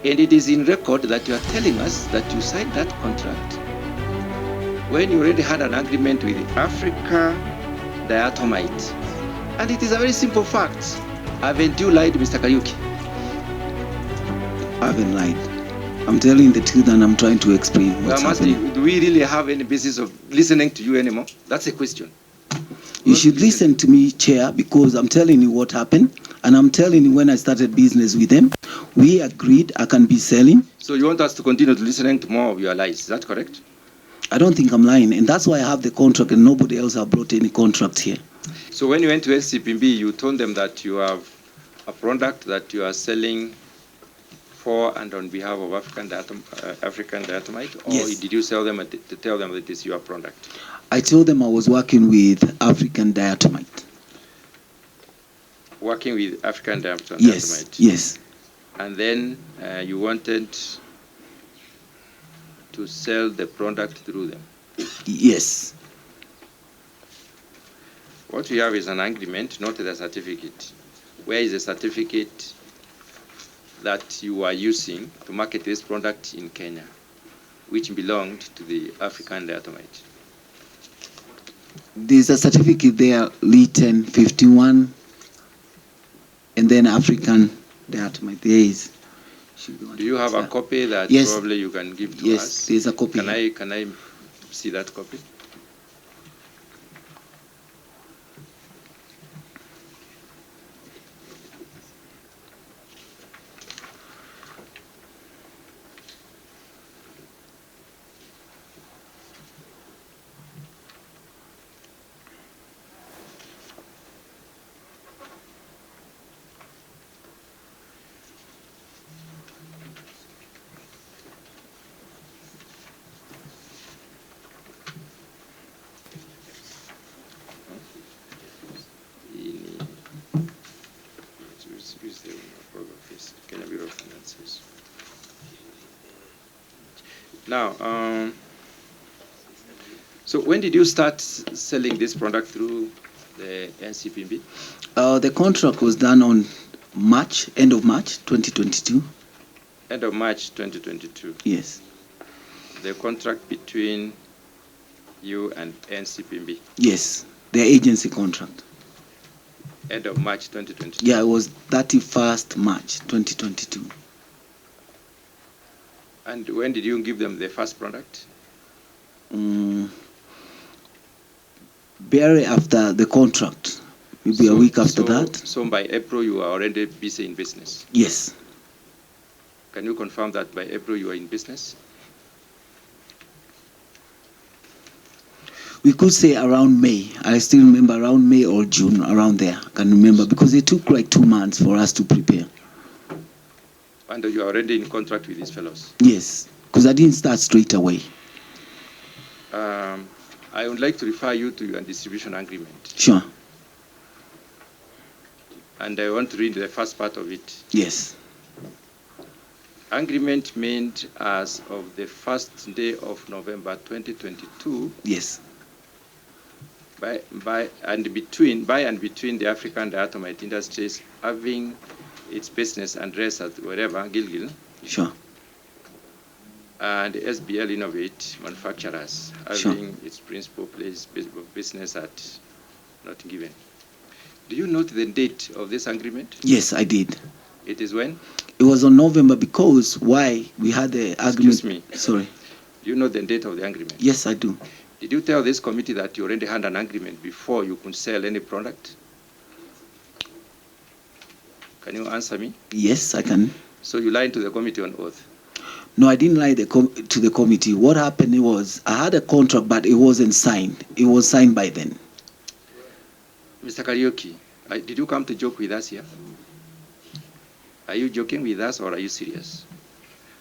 And it is in record that you are telling us that you signed that contract when you already had an agreement with Africa Diatomite. And it is a very simple fact. Haven't you lied, Mr. Kariuki? I haven't lied. I'm telling the truth and I'm trying to explain what's happening. Do we really have any basis of listening to you anymore? That's a question. You should listen to me, Chair, because I'm telling you what happened. And I'm telling you when I started business with them, we agreed I can be selling. So you want us to continue to listening to more of your lies, is that correct? I don't think I'm lying. And that's why I have the contract and nobody else have brought any contract here. So when you went to SCPB, you told them that you have a product that you are selling for and on behalf of African Diatomite? Or yes. Did you sell them to tell them that it is your product? I told them I was working with African Diatomite. Working with African Diatomite? Yes, yes. And then you wanted to sell the product through them? Yes. What we have is an agreement, not a certificate. Where is the certificate that you are using to market this product in Kenya, which belonged to the African Diatomite? There's a certificate there, written 51, and then African Diatomite. There is. Do you have a copy that yes. Probably you can give to us? Yes, there's a copy. Can I see that copy? Now, so when did you start selling this product through the NCPB? The contract was done on end of March 2022. End of March 2022? Yes. The contract between you and NCPB? Yes, the agency contract. End of March 2022? Yeah, it was 31st March 2022. And when did you give them the first product? Barely after the contract, maybe a week after that. So by April you are already busy in business? Yes. Can you confirm that by April you are in business? We could say around May. I still remember around May or June, around there. I can remember because it took like 2 months for us to prepare. And you are already in contract with these fellows? Yes, because I didn't start straight away. I would like to refer you to your distribution agreement. Sure. And I want to read the first part of it. Yes. Agreement made as of the first day of November 2022. Yes. By and between the African Diatomite Industries having its business address at wherever, Gilgil. Sure. And SBL Innovate Manufacturers having its principal place business at not given. Do you note the date of this agreement? Yes, I did. It is when? It was on November because why we had the agreement. Excuse me. Sorry. Do you know the date of the agreement? Yes, I do. Did you tell this committee that you already had an agreement before you could sell any product? Can you answer me? Yes, I can. So you lied to the committee on oath? No, I didn't lie to the committee. What happened was I had a contract, but it wasn't signed. It was signed by then. Mr. Kariuki, did you come to joke with us here? Are you joking with us or are you serious?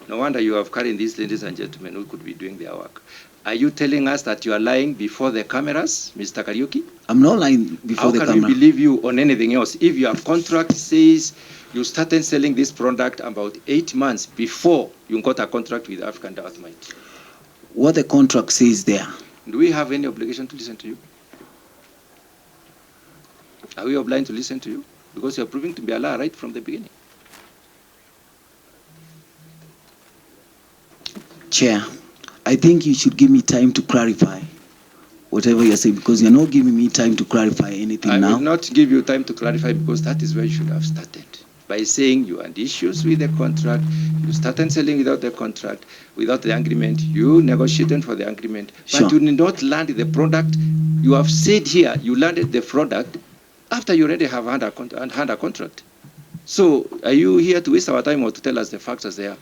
No wonder you have carried these ladies and gentlemen who could be doing their work. Are you telling us that you are lying before the cameras, Mr. Kariuki? I'm not lying before the camera. How can we believe you on anything else? If your contract says you started selling this product about 8 months before you got a contract with African Diatomite. What the contract says there. Do we have any obligation to listen to you? Are we obliged to listen to you? Because you're proving to be a liar right from the beginning. Chair, I think you should give me time to clarify whatever you're saying, because you're not giving me time to clarify anything I now. will not give you time to clarify, because that is where you should have started. By saying you had issues with the contract, you started selling without the contract, without the agreement, you negotiated for the agreement, but Sure. you did not land the product. You have said here you landed the product after you already have had a contract. So are you here to waste our time or to tell us the facts as they are?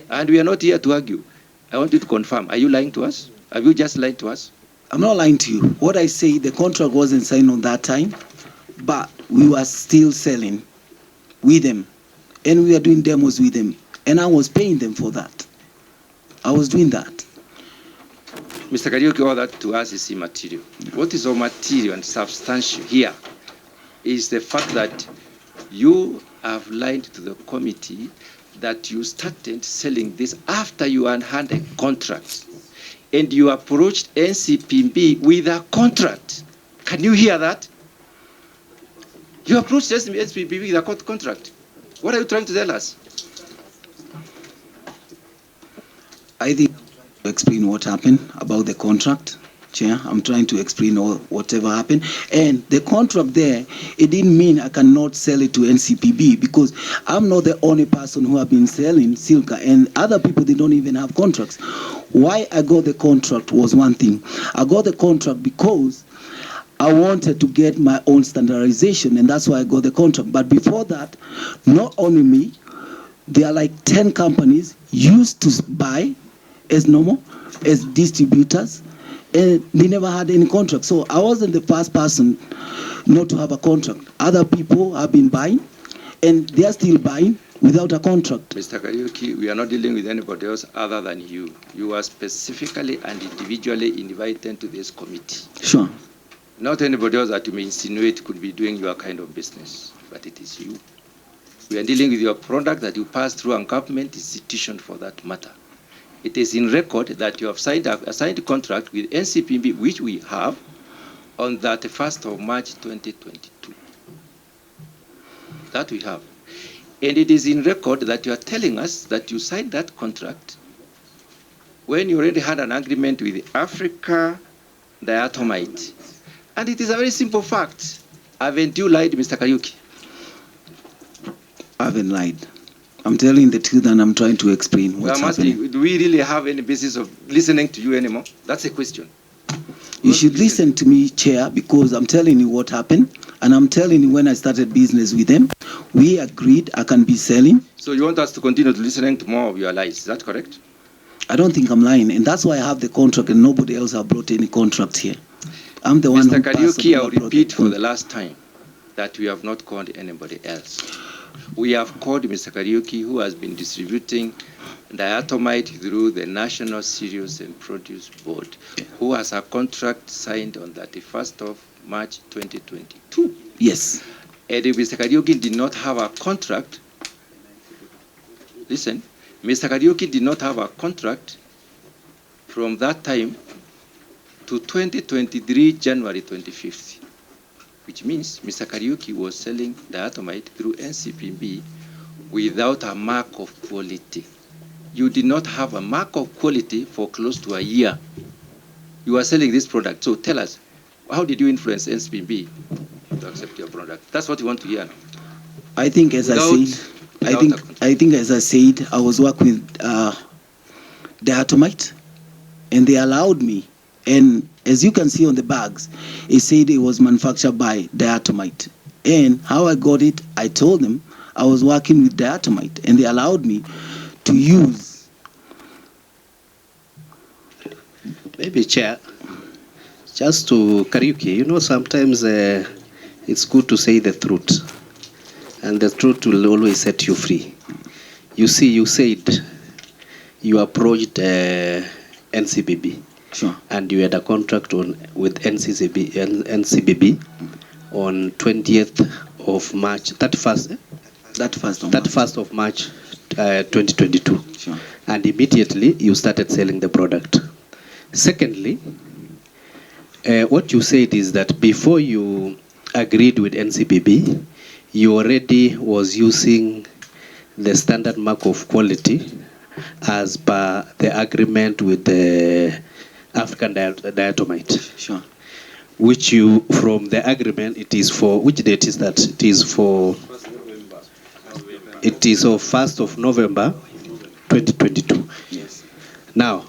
And we are not here to argue. I want you to confirm. Are you lying to us? Have you just lied to us? I'm not lying to you. What I say, the contract wasn't signed on that time, but we were still selling with them, and we were doing demos with them, and I was paying them for that. I was doing that. Mr. Kariuki, all that to us is immaterial. What is all material and substantial here is the fact that you have lied to the committee that you started selling this after you had a contract, and you approached NCPB with a contract. Can you hear that? You approached NCPB with a contract. What are you trying to tell us? I think to explain what happened about the contract, Chair. I'm trying to explain whatever happened. And the contract there, it didn't mean I cannot sell it to NCPB, because I'm not the only person who have been selling Silka, and other people, they don't even have contracts. Why I got the contract was one thing. I got the contract because I wanted to get my own standardization, and that's why I got the contract. But before that, not only me, there are like 10 companies used to buy as normal, as distributors, and they never had any contract. So I wasn't the first person not to have a contract. Other people have been buying, and they are still buying without a contract. Mr. Kariuki, we are not dealing with anybody else other than you. You are specifically and individually invited to this committee. Sure. Not anybody else that you may insinuate could be doing your kind of business, but it is you. We are dealing with your product that you pass through a government institution for that matter. It is in record that you have signed a signed contract with NCPB, which we have, on the 1st of March 2022. That we have. And it is in record that you are telling us that you signed that contract when you already had an agreement with Africa Diatomite. And it is a very simple fact. Haven't you lied, Mr. Kariuki? I haven't lied. I'm telling the truth, and I'm trying to explain what's happening. Do we really have any basis of listening to you anymore? That's a question. You should listen to me, Chair, because I'm telling you what happened, and I'm telling you when I started business with them, we agreed I can be selling. So you want us to continue to listening to more of your lies, is that correct? I don't think I'm lying, and that's why I have the contract, and nobody else have brought any contract here. I'm the one who Mr. Kariuki, I'll repeat for the last time that we have not called anybody else. We have called Mr. Kariuki, who has been distributing diatomite through the National Cereals and Produce Board, who has a contract signed on the 31st of March 2022. Yes. And if Mr. Kariuki did not have a contract, listen, Mr. Kariuki did not have a contract from that time to 2023 January 25th. Which means Mr. Kariuki was selling diatomite through NCPB without a mark of quality. You did not have a mark of quality for close to a year. You are selling this product. So tell us, how did you influence NCPB to accept your product? That's what you want to hear. I think, as I said, I was working with diatomite, and they allowed me. And as you can see on the bags, it said it was manufactured by diatomite. And how I got it, I told them I was working with diatomite, and they allowed me to use. Maybe, Chair, just to Kariuki, you know, sometimes it's good to say the truth, and the truth will always set you free. You see, you said you approached NCBB. Sure. And you had a contract with NCBB on 20th of March, 31st of March 2022. Sure. And immediately you started selling the product. Secondly, what you said is that before you agreed with NCBB, you already was using the standard mark of quality as per the agreement with the African diatomite. Sure. Which you, from the agreement, it is for, which date is that? It is for, it is of 1st of November 2022. Yes. Now,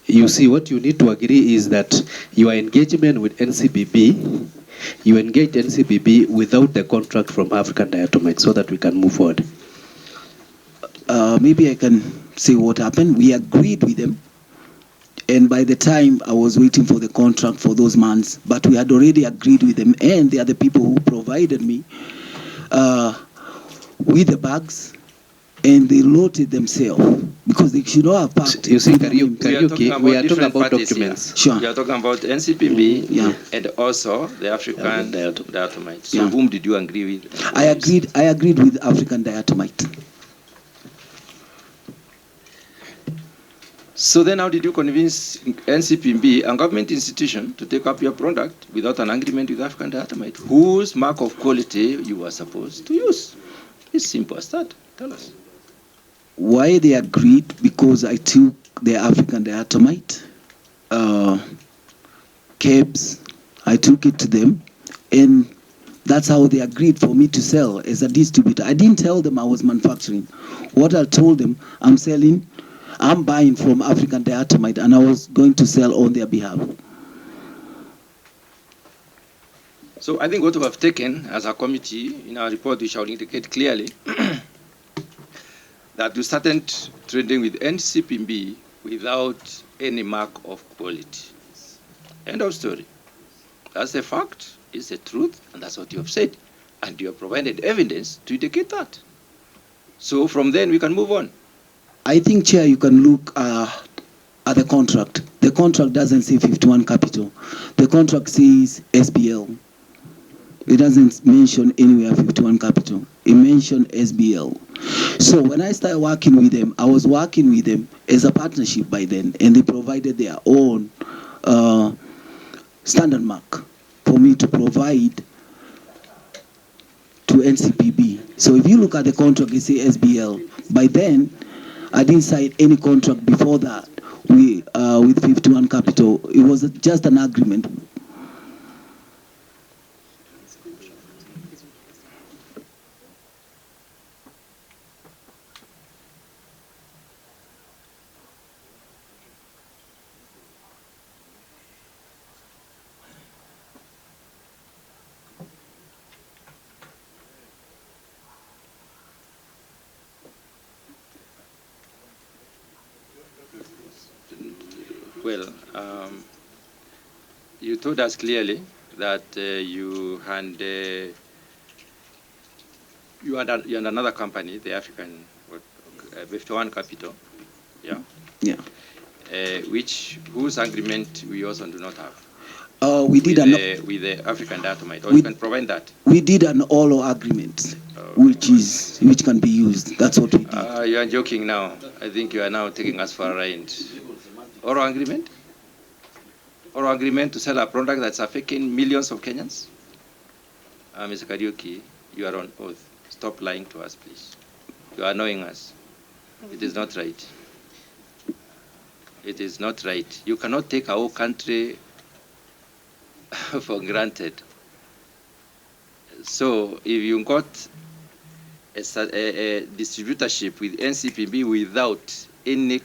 you see, what you need to agree is that your engagement with NCBB, you engage NCBB without the contract from African diatomite so that we can move forward. Maybe I can say what happened. We agreed with them. And by the time I was waiting for the contract for those months, but we had already agreed with them, and they are the people who provided me with the bags, and they loaded themselves because they should not have packed. You see, Kariuki, we are talking about documents. Here. Sure. We are talking about NCPB Yeah. and also the African diatomite. So Yeah. whom did you agree with? I agreed with African diatomite. So then how did you convince NCPB, a government institution, to take up your product without an agreement with African diatomite, whose mark of quality you were supposed to use? It's simple as that. Tell us. Why they agreed? Because I took the African diatomite, cabs, I took it to them, and that's how they agreed for me to sell as a distributor. I didn't tell them I was manufacturing. What I told them, I'm buying from African diatomite, and I was going to sell on their behalf. So I think what we have taken as a committee in our report, we shall indicate clearly that we started trading with NCPB without any mark of quality. End of story. That's a fact, it's the truth, and that's what you have said. And you have provided evidence to indicate that. So from then we can move on. I think, Chair, you can look at the contract. The contract doesn't say 51 Capital. The contract says SBL. It doesn't mention anywhere 51 Capital. It mentioned SBL. So when I started working with them, I was working with them as a partnership by then, and they provided their own standard mark for me to provide to NCPB. So if you look at the contract, it says SBL. By then, I didn't sign any contract before that with 51 Capital. It was just an agreement. Well, you told us clearly that you had another company, the African 51 Capital, yeah, Yeah. Whose agreement we also do not have. We did with the African diatomite, or you can provide that. We did an OLO agreement, which can be used. That's what we did. You are joking now. I think you are now taking us for a ride. Oral agreement? Oral agreement to sell a product that's affecting millions of Kenyans? Mr. Kariuki, you are on oath. Stop lying to us, please. You are annoying us. It is not right. It is not right. You cannot take our whole country for granted. So if you got a distributorship with NCPB without any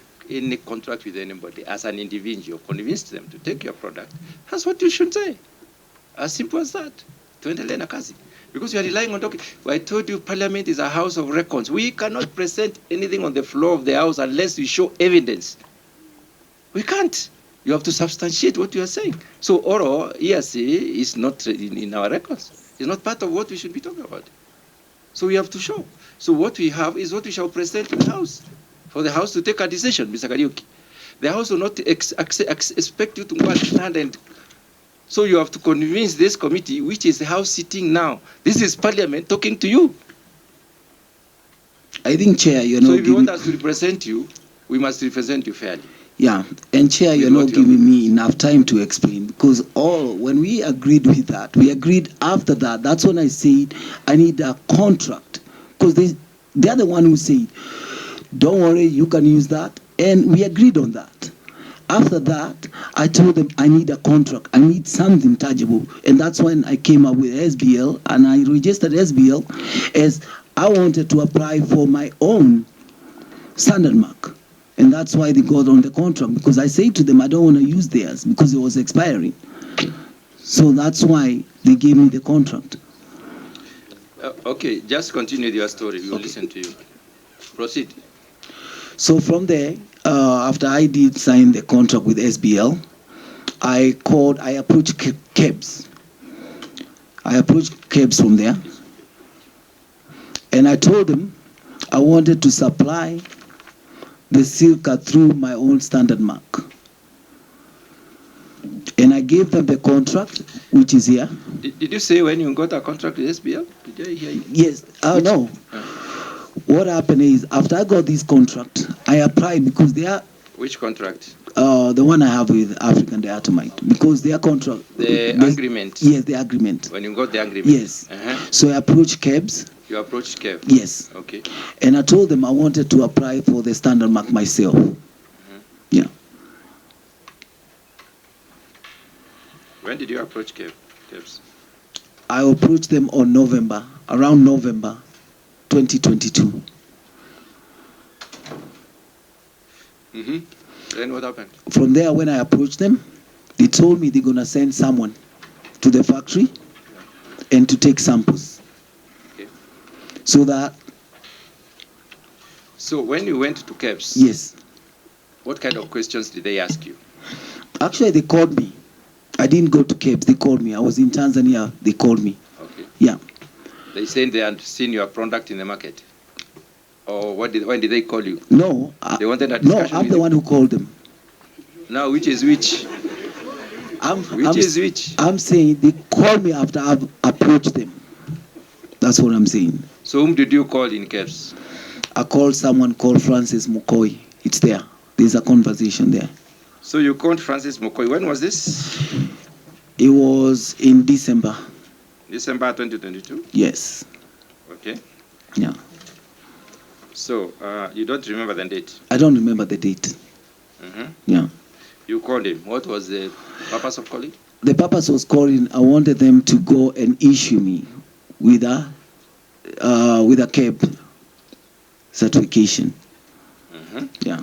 contract with anybody, as an individual, convinced them to take your product, that's what you should say. As simple as that. Tuendelee na kazi. Because you are relying on talking. I told you Parliament is a house of records. We cannot present anything on the floor of the house unless we show evidence. We can't. You have to substantiate what you are saying. So oral hearsay is not in our records. It's not part of what we should be talking about. So we have to show. So what we have is what we shall present to the House, for the House to take a decision, Mr. Kariuki. The House will not expect you to go and stand and... So you have to convince this committee, which is the House sitting now. This is Parliament talking to you. I think, Chair, you're not... So if you want us to represent you, we must represent you fairly. Yeah, and Chair, you're not giving me enough time to explain, because when we agreed with that, we agreed after that. That's when I said I need a contract, because they're the one who said, don't worry, you can use that. And we agreed on that. After that, I told them I need a contract. I need something tangible. And that's when I came up with SBL, and I registered SBL as I wanted to apply for my own standard mark. And that's why they got on the contract, because I said to them I don't want to use theirs because it was expiring. So that's why they gave me the contract. Okay, just continue your story. We'll listen to you. Proceed. So from there, after I did sign the contract with SBL, I approached KEBS. I approached KEBS from there, and I told them I wanted to supply the silica through my own standard mark. And I gave them the contract, which is here. Did you say when you got a contract with SBL? Did I hear you? Yes. No. What happened is, after I got this contract, I applied because they are... Which contract? The one I have with African Diatomite, because their contract... The agreement? Yes, the agreement. When you got the agreement? Yes. So I approached KEBS. You approached KEBS? Yes. Okay. And I told them I wanted to apply for the standard mark myself. Yeah. When did you approach KEBS? I approached them on around November 2022. Then what happened? From there, when I approached them, they told me they're going to send someone to the factory and to take samples. Okay. So when you went to KEBS, yes. What kind of questions did they ask you? Actually, they called me. I didn't go to KEBS. They called me. I was in Tanzania. They called me. Okay. Yeah. They said they had seen your product in the market? Or when did they call you? No. They wanted a discussion No, I'm the one who called them. Now, which is which? Which? I'm saying they called me after I've approached them. That's what I'm saying. So whom did you call in KEBS? I called someone called Francis Mukoi. It's there. There's a conversation there. So you called Francis Mukoi. When was this? It was in December. December 2022? Yes. Okay. Yeah. So you don't remember the date? I don't remember the date. Yeah. You called him. What was the purpose of calling? The purpose was calling, I wanted them to go and issue me with a KEB certification. Yeah.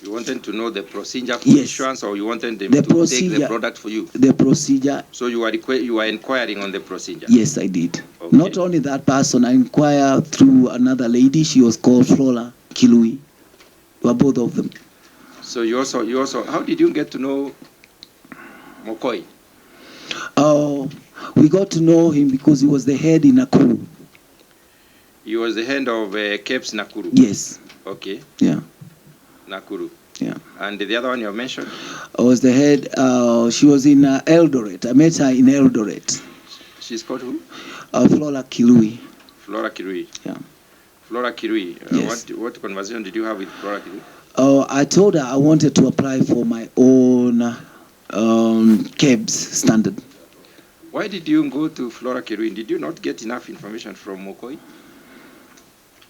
You wanted to know the procedure for Yes. issuance, or you wanted them to take the product for you? The procedure. So you are inquiring on the procedure? Yes, I did. Okay. Not only that person, I inquired through another lady. She was called Flora Kilui. Were both of them. So you also, how did you get to know Mokoi? We got to know him because he was the head in Nakuru. He was the head of KEBS Nakuru? Yes. Okay. Yeah. Nakuru. Yeah. And the other one you mentioned? I was the head. She was in Eldoret. I met her in Eldoret. She's called who? Flora Kilui. Flora Kirui. Yeah. Flora Kirui. Yes. What conversation did you have with Flora Kirui? I told her I wanted to apply for my own KEBS standard. Why did you go to Flora Kirui? Did you not get enough information from Mokoi?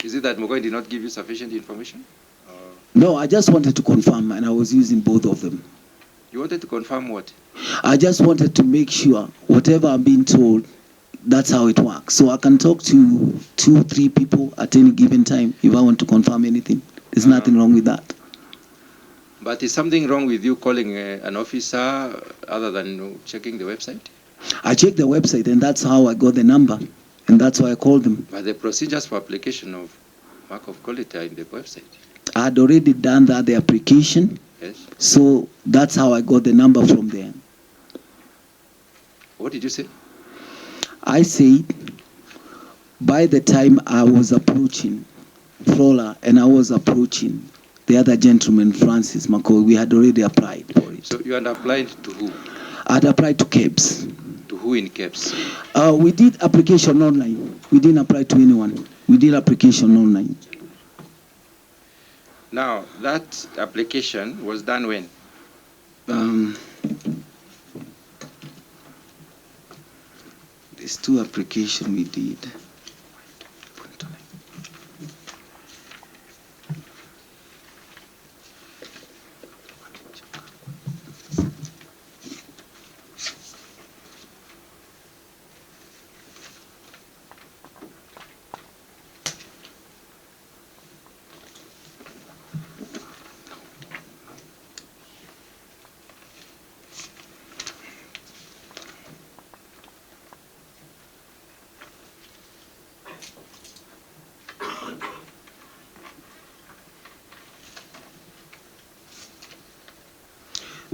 Is it that Mokoi did not give you sufficient information? No, I just wanted to confirm, and I was using both of them. You wanted to confirm what? I just wanted to make sure whatever I'm being told, that's how it works. So I can talk to 2-3 people at any given time if I want to confirm anything. There's nothing wrong with that. But is something wrong with you calling an officer other than checking the website? I checked the website, and that's how I got the number, and that's why I called them. But the procedures for application of mark of quality are in the website. I had already done that, the application. Yes. So that's how I got the number from there. What did you say? I said, by the time I was approaching Flora and I was approaching the other gentleman, Francis McCoy, we had already applied for it. So you had applied to who? I had applied to KEBS. To who in KEBS? We did application online. We didn't apply to anyone. We did application online. Now, that application was done when? There's 2 applications we did.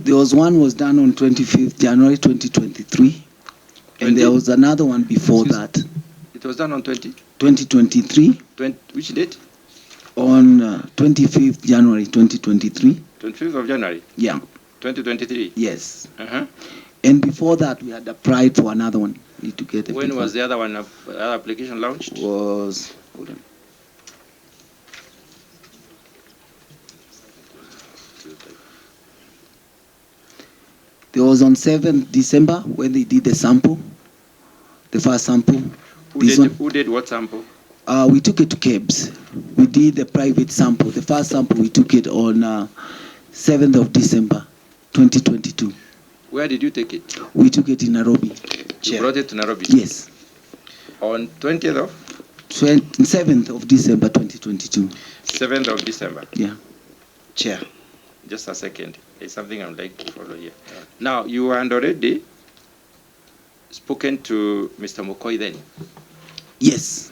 There was one was done on 25th January 2023, and there was another one before that. It was done on 2023. Which date? On 25th January 2023. 25th of January? Yeah. 2023? Yes. Uh-huh. And before that, we had applied for another one. Need to get when was the other one, other application launched? Was, hold on. It was on 7th December when they did the sample, the first sample. Who did what sample? We took it to KEBS. We did the private sample. The first sample, we took it on 7th of December, 2022. Where did you take it? We took it in Nairobi. You brought it to Nairobi? Yes. On 20th of? 7th of December, 2022. 7th of December? Yeah. Chair. Just a second. There's something I would like to follow here. Now, you had already spoken to Mr. Mokoi then? Yes.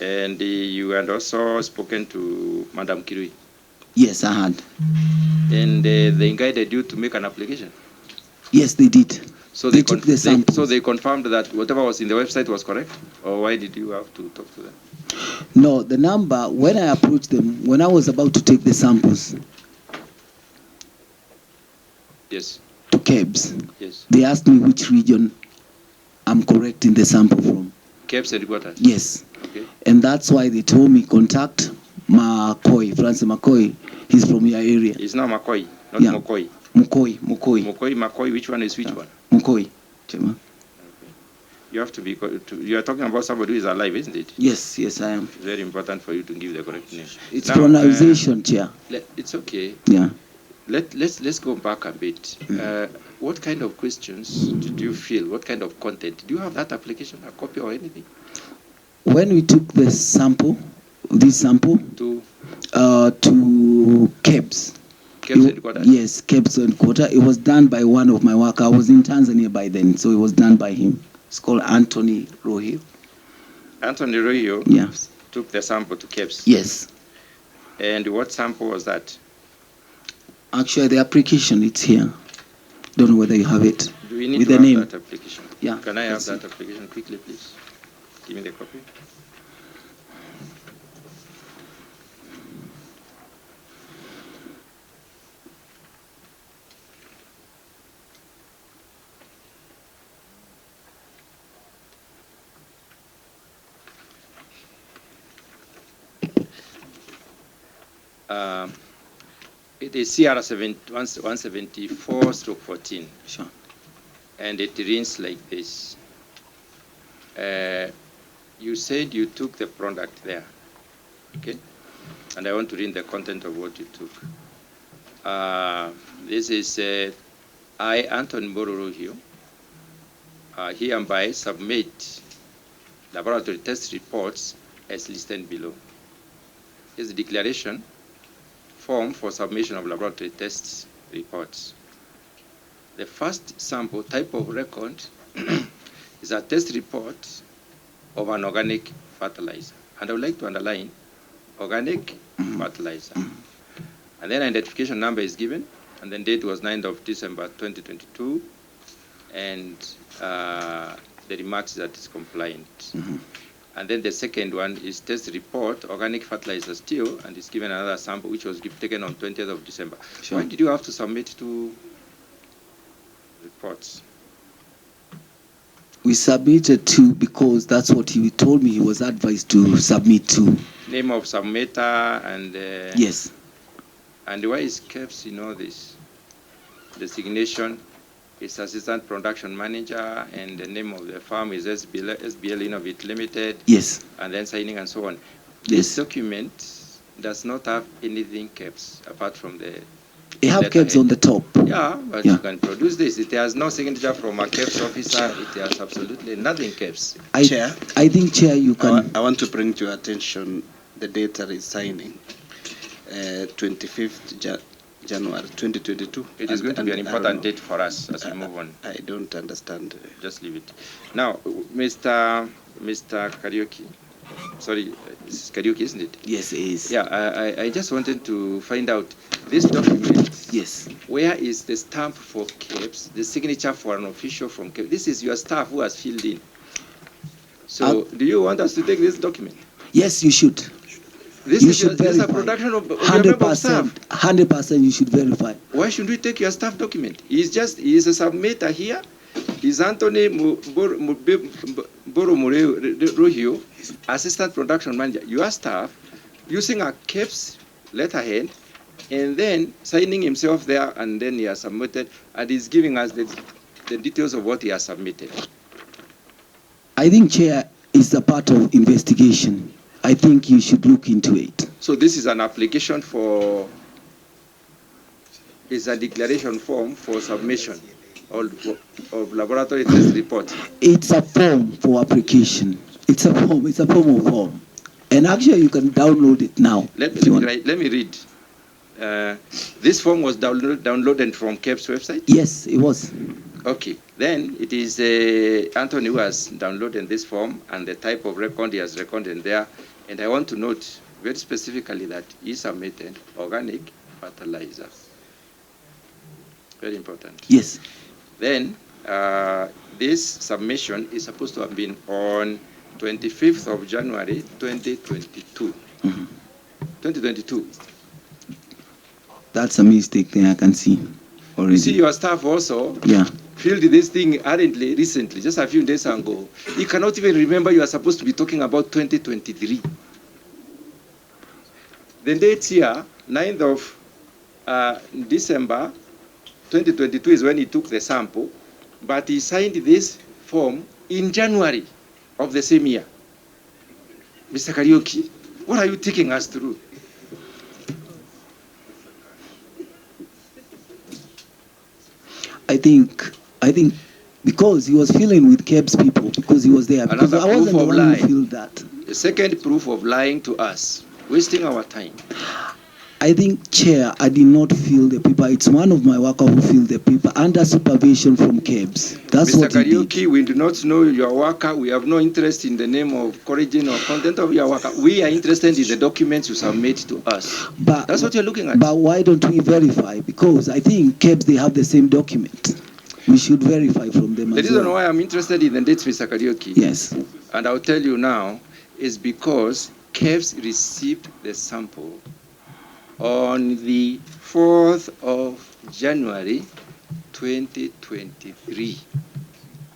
And you had also spoken to Madam Kirui? Yes, I had. And they guided you to make an application? Yes, they did. So they took the samples. So they confirmed that whatever was in the website was correct? Or why did you have to talk to them? No, the number, when I approached them, when I was about to take the samples, yes, to KEBS, yes, they asked me which region I'm correcting the sample from. KEBS headquarters? Yes. Okay. And that's why they told me contact McCoy, Francis McCoy. He's from your area. It's not McCoy, not Yeah. McCoy. McCoy, which one is which one? McCoy. You have to be, you are talking about somebody who is alive, isn't it? Yes, yes, I am. It's very important for you to give the correct name. It's now, pronunciation, Chair. It's okay. Yeah. Let's go back a bit. What kind of questions did you feel? What kind of content? Do you have that application, a copy or anything? When we took the sample, this sample, to KEBS. KEBS headquarters? Yes, KEBS headquarters. It was done by one of my workers. I was in Tanzania by then, so it was done by him. It's called Anthony Rohio. Anthony Rohio? Yeah. Took the sample to KEBS? Yes. And what sample was that? Actually, the application, it's here. Don't know whether you have it. Do we need with to the have name. that application? Yeah. Can I have that application quickly, please? Give me the copy. It is CR 174/14. Sure. And it reads like this. You said you took the product there, okay? And I want to read the content of what you took. This is, I, Anthony Rohio, hereby submit laboratory test reports as listed below. Here's the declaration form for submission of laboratory tests reports. The first sample type of record is a test report of an organic fertilizer. And I would like to underline organic fertilizer. And then identification number is given, and then date was 9th of December 2022, and the remarks that is compliant. And then the second one is test report, organic fertilizer still, and it's given another sample which was taken on 20th of December. Sure. Why did you have to submit two reports? We submitted two because that's what he told me he was advised to submit two. Name of submitter and... yes. And why is KEBS in all this? Designation is Assistant Production Manager, and the name of the firm is SBL Innovate Limited. Yes. And then signing and so on. Yes. This document does not have anything KEBS apart from the... It have KEBS on the top. Yeah, but you can produce this. It has no signature from a KEBS officer. It has absolutely nothing KEBS. Chair? I think, Chair, you can... I want to bring to your attention the date that is signing. 25th January 2022. It is going to be an important date for us as we move on. I don't understand. Just leave it. Now, Mr. Kariuki, Sorry, this is Kariuki, isn't it? Yes, it is. Yeah, I just wanted to find out this document. Yes. Where is the stamp for KEBS, the signature for an official from KEBS? This is your staff who has filled in. So, do you want us to take this document? Yes, you should. This You is should this is a verify. production of your member of staff. 100% you should verify. Why should we take your staff document? He's a submitter here. He's Anthony Boromureo, assistant production manager. Your staff using a KEBS letterhead and then signing himself there, and then he has submitted, and he's giving us the details of what he has submitted. I think, Chair, is a part of investigation. I think you should look into it. So this is an application for, is a declaration form for submission of laboratory test report. It's a form for application. It's a form of form. And actually, you can download it now. Let me read. This form was downloaded from KEBS website? Yes, it was. Okay. Then it is Anthony who has downloaded this form and the type of record he has recorded there. And I want to note very specifically that he submitted organic fertilizer. Very important. Yes. Then this submission is supposed to have been on 25th of January 2022. 2022. That's a mistake there, I can see already. You see, your staff also filled this thing recently, just a few days ago. You cannot even remember you are supposed to be talking about 2023. The date here, 9th of December 2022 is when he took the sample, but he signed this form in January of the same year. Mr. Kariuki, what are you taking us through? I think because he was feeling with KEBS people, because he was there. Because Another I wasn't proof the of one lying. who filled that. The second proof of lying to us, wasting our time. I think, Chair, I did not fill the paper. It's one of my workers who filled the paper under supervision from KEBS. That's Mr. what he did. Kariuki, we do not know your worker. We have no interest in the name of origin or content of your worker. We are interested in the documents you submit to us. But that's what you're looking at. But why don't we verify? Because I think KEBS, they have the same document. We should verify from them The as reason well. why I'm interested in the dates, Mr. Kariuki, Yes. and I'll tell you now, is because KEBS received the sample on the 4th of January 2023,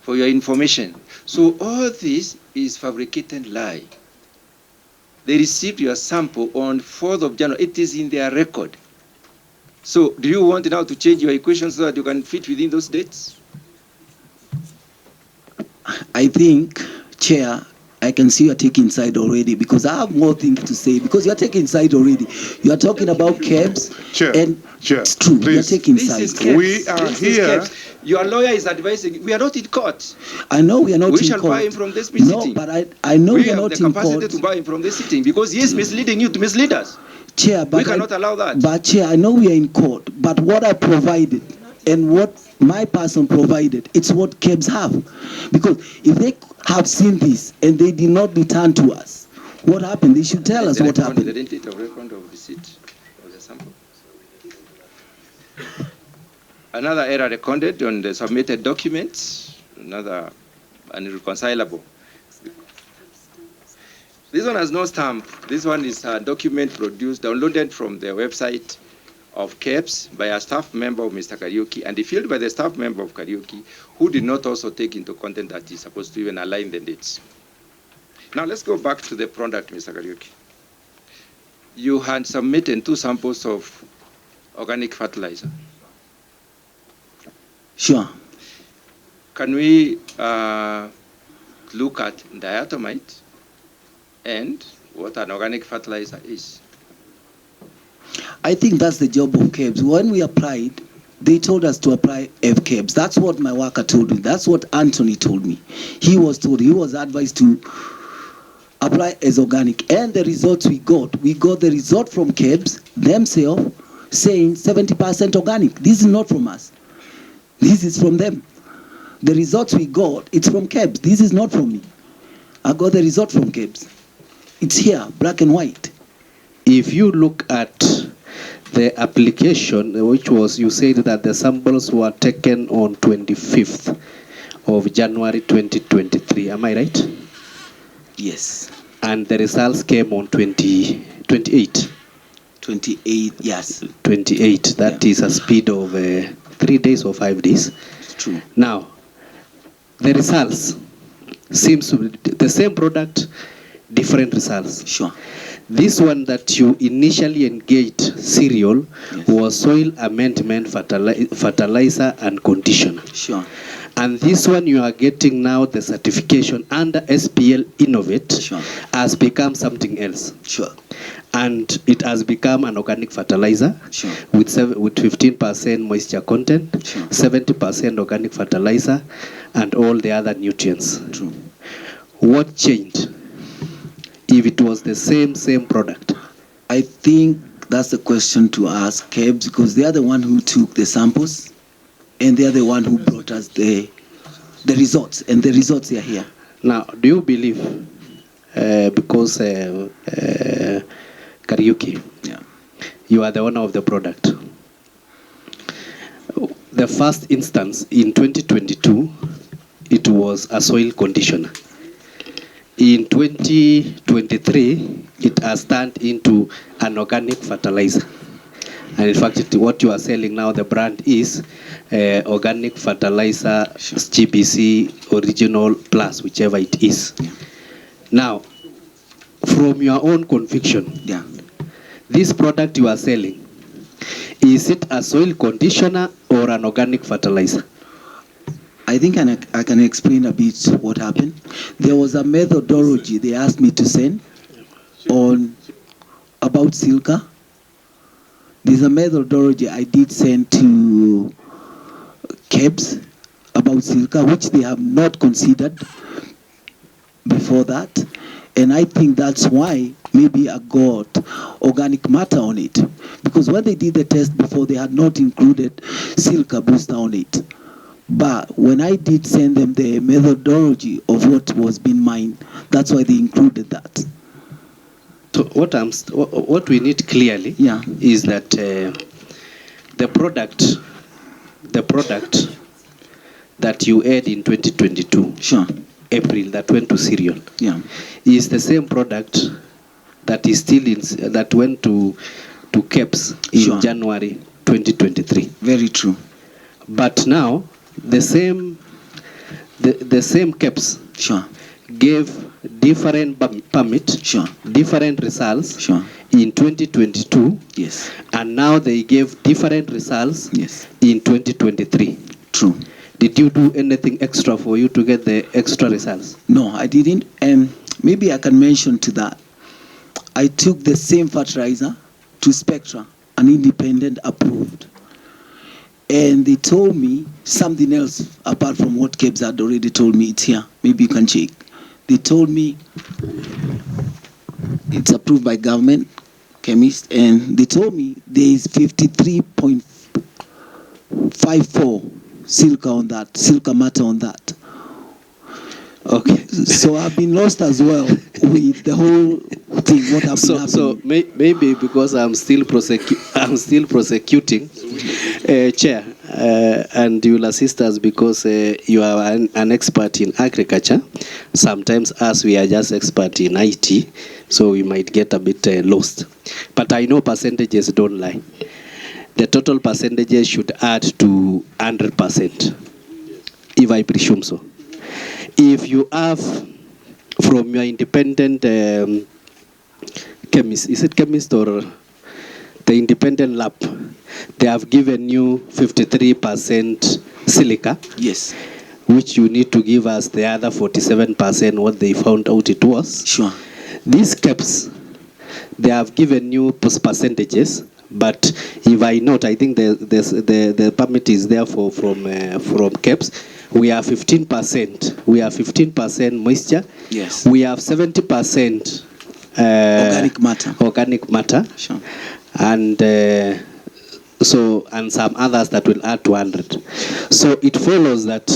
for your information. So all this is fabricated lie. They received your sample on 4th of January. It is in their record. So do you want now to change your equation so that you can fit within those dates? I think, Chair, I can see you're taking side already, because I have more things to say, because you're taking side already. You're talking about KEBS, Chair, and Chair, it's true, you're please. taking This side. is KEBS. We are This is here. KEBS. Your lawyer is advising. We are not in court. I know we are not We in shall court. buy him from this No, sitting. but I know We we are have not the in capacity court. to buy him from this sitting because he is misleading you to mislead us. Chair, but We cannot allow that. But Chair, I know we are in court, but what I provided and what my person provided, it's what KEBS have. Because if they have seen this and they did not return to us, what happened? They should tell us what happened. The date of record of receipt of the sample. Another error recorded on the submitted documents, another unreconcilable. This one has no stamp. This one is a document produced, downloaded from the website of KEBS by a staff member of Mr. Kariuki, and filled by the staff member of Kariuki, who did not also take into content that is supposed to even align the dates. Now let's go back to the product, Mr. Kariuki. You had submitted 2 samples of organic fertilizer. Sure. Can we look at diatomite and what an organic fertilizer is? I think that's the job of KEBS. When we applied, they told us to apply FKEBS. That's what my worker told me. That's what Anthony told me. He was advised to apply as organic. And the results we got the result from KEBS themselves saying 70% organic. This is not from us. This is from them. The results we got, it's from KEBS. This is not from me. I got the result from KEBS. It's here, black and white. If you look at the application, which was, you said that the samples were taken on 25th of January 2023. Am I right? Yes. And the results came on 28. 28, yes. 28. That is a speed of 3 days or 5 days. It's true. Now, the results seems to be the same product, different results. Sure. This one that you initially engaged cereal was soil amendment, fertilizer and conditioner. Sure. And this one you are getting now the certification under SBL Innovate has become something else. Sure. And it has become an organic fertilizer with 15% moisture content, 70% organic fertilizer, and all the other nutrients. True. What changed if it was the same product? I think that's the question to ask KEBS, because they are the one who took the samples and they are the one who brought us the results, and the results are here. Now, do you believe, because Kariuki, you are the owner of the product, the first instance in 2022, it was a soil conditioner. In 2023, it has turned into an organic fertilizer. And in fact, what you are selling now, the brand is organic fertilizer, GBC, original plus, whichever it is. Now, from your own conviction, this product you are selling, is it a soil conditioner or an organic fertilizer? I think I can explain a bit what happened. There was a methodology they asked me to send on about silica. There's a methodology I did send to KEBS about silica, which they have not considered before that. And I think that's why maybe I got organic matter on it. Because when they did the test before, they had not included silica booster on it. But when I did send them the methodology of what was being mined, that's why they included that. So what we need clearly is that the product that you had in 2022, April, that went to cereal, is the same product that is still that went to KEBS in January 2023. Very true. But now the same KEBS gave different permit, different results in 2022, and now they gave different results in 2023. True. Did you do anything extra for you to get the extra results? No, I didn't. And maybe I can mention to that. I took the same fertilizer to Spectra, an independent approved. And they told me something else apart from what KEBS had already told me. It's here. Maybe you can check. They told me it's approved by government chemist, and they told me there is 53.54 silica on that, silica matter on that. Okay. So I've been lost as well with the whole thing. What happened? So maybe because I'm still prosecuting, Chair, and you will assist us because you are an expert in agriculture. Sometimes us, we are just expert in IT, so we might get a bit lost. But I know percentages don't lie. The total percentages should add to 100%, if I presume so. If you have, from your independent chemist, is it chemist or the independent lab, they have given you 53% silica. Yes. Which you need to give us the other 47% what they found out it was. Sure. These KEBS, they have given you percentages, but if I note, I think the permit is there from KEBS. We are 15%. We are 15% moisture. Yes. We have 70% organic matter. Organic matter. Sure. And and some others that will add to 100. So it follows that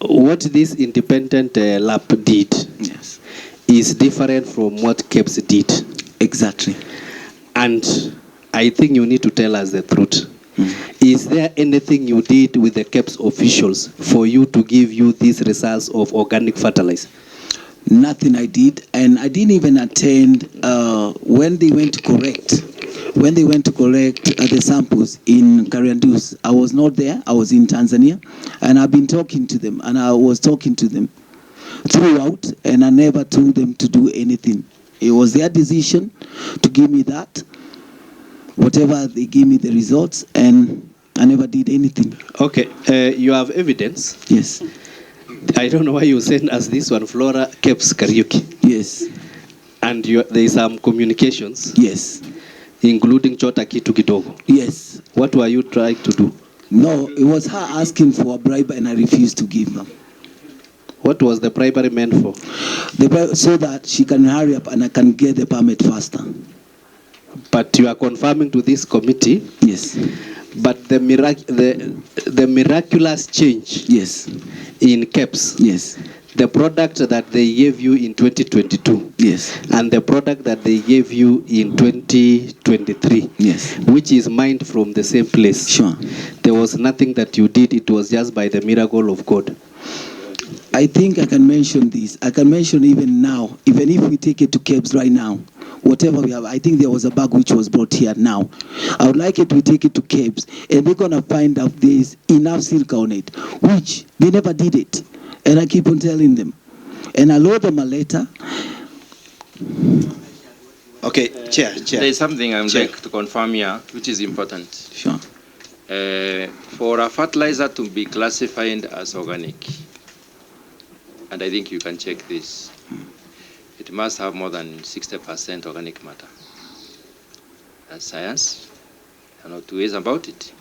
what this independent lab did Yes. is different from what KEBS did. Exactly. And I think you need to tell us the truth. Is there anything you did with the KEBS officials for you to give you these results of organic fertilizer? Nothing I did, and I didn't even attend when they went to correct. When they went to correct the samples in Kariandus, I was not there. I was in Tanzania, and I've been talking to them, and I was talking to them throughout, and I never told them to do anything. It was their decision to give me that. Whatever they gave me the results, and I never did anything. Okay, you have evidence. Yes. I don't know why you sent us this one, Flora KEBS Kariuki. Yes. And there is some communications. Yes. Including Chota Kitu Kidogo. Yes. What were you trying to do? No, it was her asking for a bribe and I refused to give them. What was the bribery meant for? So that she can hurry up and I can get the permit faster. But you are confirming to this committee? Yes. But the miraculous change yes. in KEBS, yes. the product that they gave you in 2022, yes. and the product that they gave you in 2023, yes. which is mined from the same place. Sure. There was nothing that you did, it was just by the miracle of God. I think I can mention this. I can mention even now, even if we take it to KEBS right now, whatever we have, I think there was a bag which was brought here now. I would like it to take it to KEBS, and they're going to find out there's enough silica on it, which they never did it. And I keep on telling them. And I wrote them a letter. Okay, Chair. There is something I'm like to confirm here, which is important. Sure. For a fertilizer to be classified as organic, and I think you can check this, it must have more than 60% organic matter. That's science. There are no two ways about it.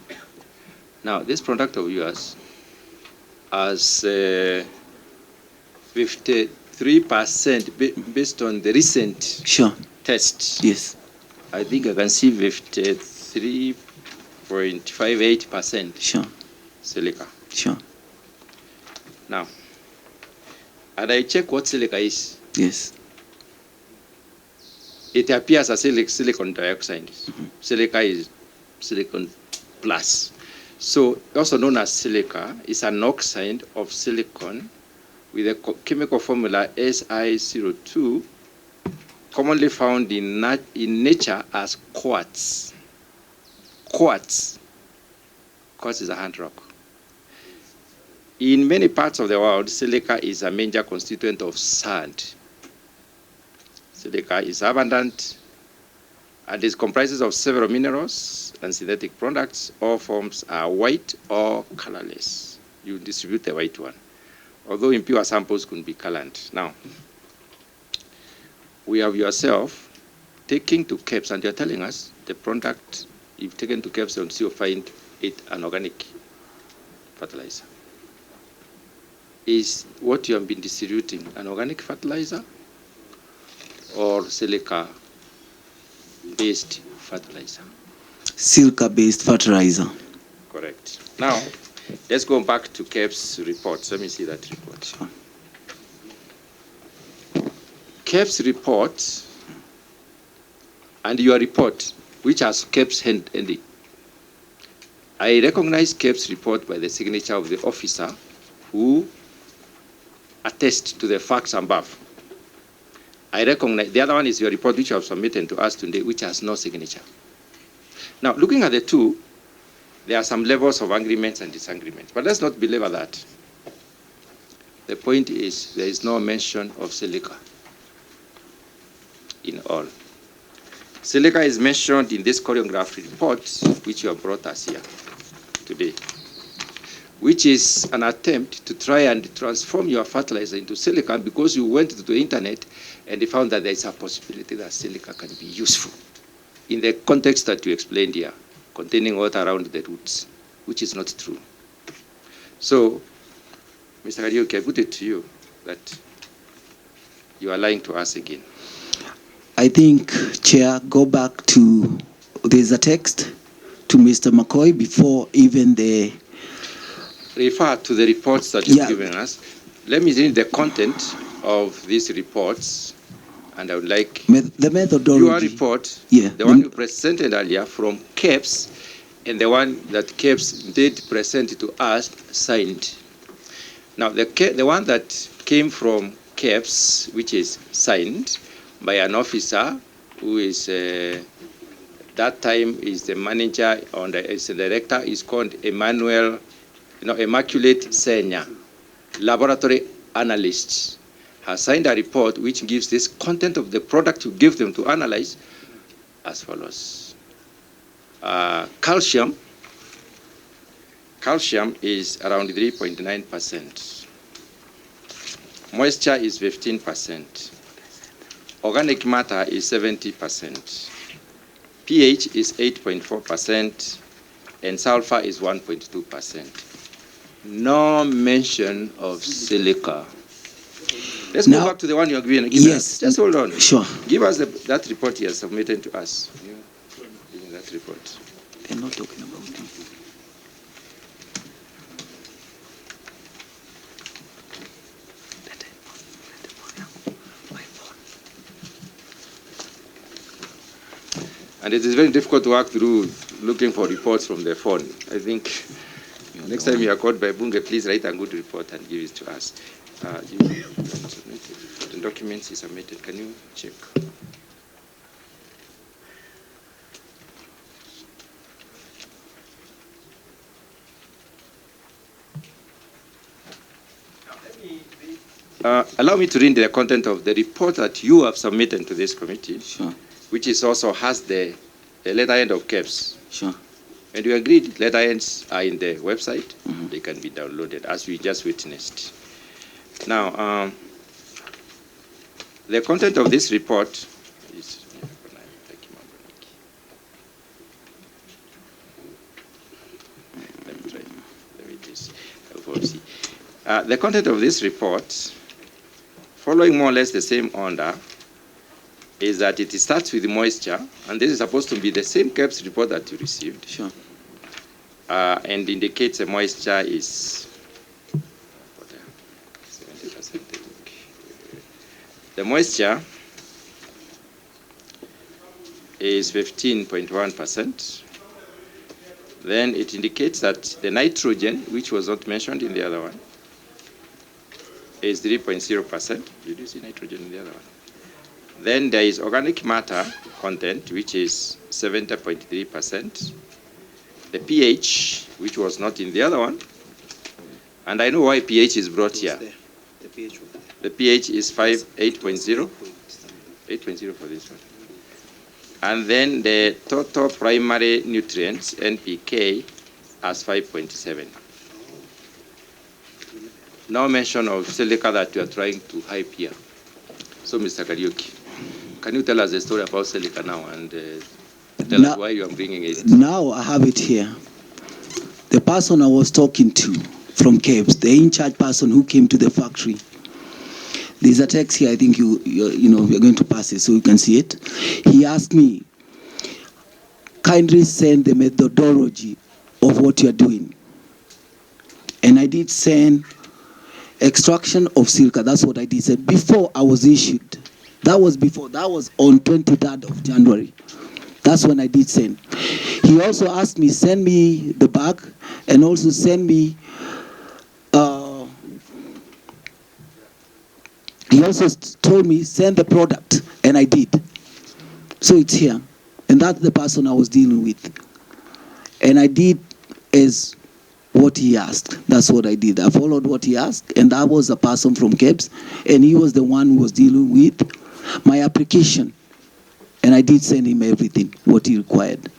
Now, this product of yours has 53% based on the recent sure. tests. Yes. I think I can see 53.58% sure. silica. Sure. Now, and I check what silica is. Yes. It appears as silicon dioxide. Silica is silicon plus. So, also known as silica, is an oxide of silicon with a chemical formula Si02, commonly found in nature as quartz. Quartz. Quartz is a hard rock. In many parts of the world, silica is a major constituent of sand. Silica is abundant and it comprises of several minerals and synthetic products. All forms are white or colorless. You distribute the white one, although impure samples could be colored. Now, we have yourself taking to KEBS, and you're telling us the product you've taken to KEBS and you'll find it an organic fertilizer. Is what you have been distributing an organic fertilizer or silica-based fertilizer? Silica-based fertilizer. Correct. Now, let's go back to KEBS reports. Let me see that report. Sure. KEBS report and your report, which has KEBS ending. I recognize KEBS report by the signature of the officer who attests to the facts above. I recognize the other one is your report, which you have submitted to us today, which has no signature. Now, looking at the two, there are some levels of agreements and disagreements, but let's not belabor that. The point is there is no mention of silica in all. Silica is mentioned in this choreographed report, which you have brought us here today, which is an attempt to try and transform your fertilizer into silica because you went to the internet and you found that there is a possibility that silica can be useful in the context that you explained here, containing water around the roots, which is not true. So, Mr. Kariuki, I put it to you that you are lying to us again. I think, Chair, go back to, there's a text to Mr. McCoy before even the refer to the reports that you've Yeah. given us. Let me read the content of these reports, and I would like The methodology. your report, Yeah. the one you presented earlier from CAPES, and the one that CAPES did present to us, signed. Now, the one that came from CAPES, which is signed by an officer who is, that time is the manager, is the director, is called Emmanuel, Immaculate Senya, laboratory analyst, has signed a report which gives this content of the product you give them to analyze as follows. Calcium is around 3.9%. Moisture is 15%. Organic matter is 70%. pH is 8.4%, and sulfur is 1.2%. No mention of silica. Let's go back to the one you're giving. Yes. Just hold on. Sure. Give us that report you have submitted to us. Give me that report. They're not talking about it. And it is very difficult to work through looking for reports from the phone. I think next time you are called by Bunge, please write a good report and give it to us. The documents is submitted. Can you check? Allow me to read the content of the report that you have submitted to this committee. Sure. Which is also has the letterhead of CAPES. Sure. And we agreed letterheads are in the website. They can be downloaded, as we just witnessed. Now, the content of this report is... the content of this report, following more or less the same order, is that it starts with moisture, and this is supposed to be the same CAPES report that you received. Sure. And indicates the moisture is 70%. The moisture is 15.1%. Then it indicates that the nitrogen, which was not mentioned in the other one, is 3.0%. Did you see nitrogen in the other one? Then there is organic matter content, which is 70.3%. The pH, which was not in the other one. And I know why pH is brought here. The pH is 8.0. 8.0 for this one. And then the total primary nutrients, NPK, as 5.7. No mention of silica that you are trying to hype here. So, Mr. Kariuki, can you tell us the story about silica now and tell us why you are bringing it? Now I have it here. The person I was talking to from CAPES, the in-charge person who came to the factory. There's a text here, I think you're going to pass it so you can see it. He asked me, kindly send the methodology of what you're doing. And I did send extraction of silica. That's what I did. Said before I was issued. That was before. That was on 23rd of January. That's when I did send. He also asked me, send me the bag and also send me, he also told me, send the product, and I did. So it's here. And that's the person I was dealing with. And I did as what he asked. That's what I did. I followed what he asked, and that was a person from CAPES, and he was the one who was dealing with my application. And I did send him everything, what he required.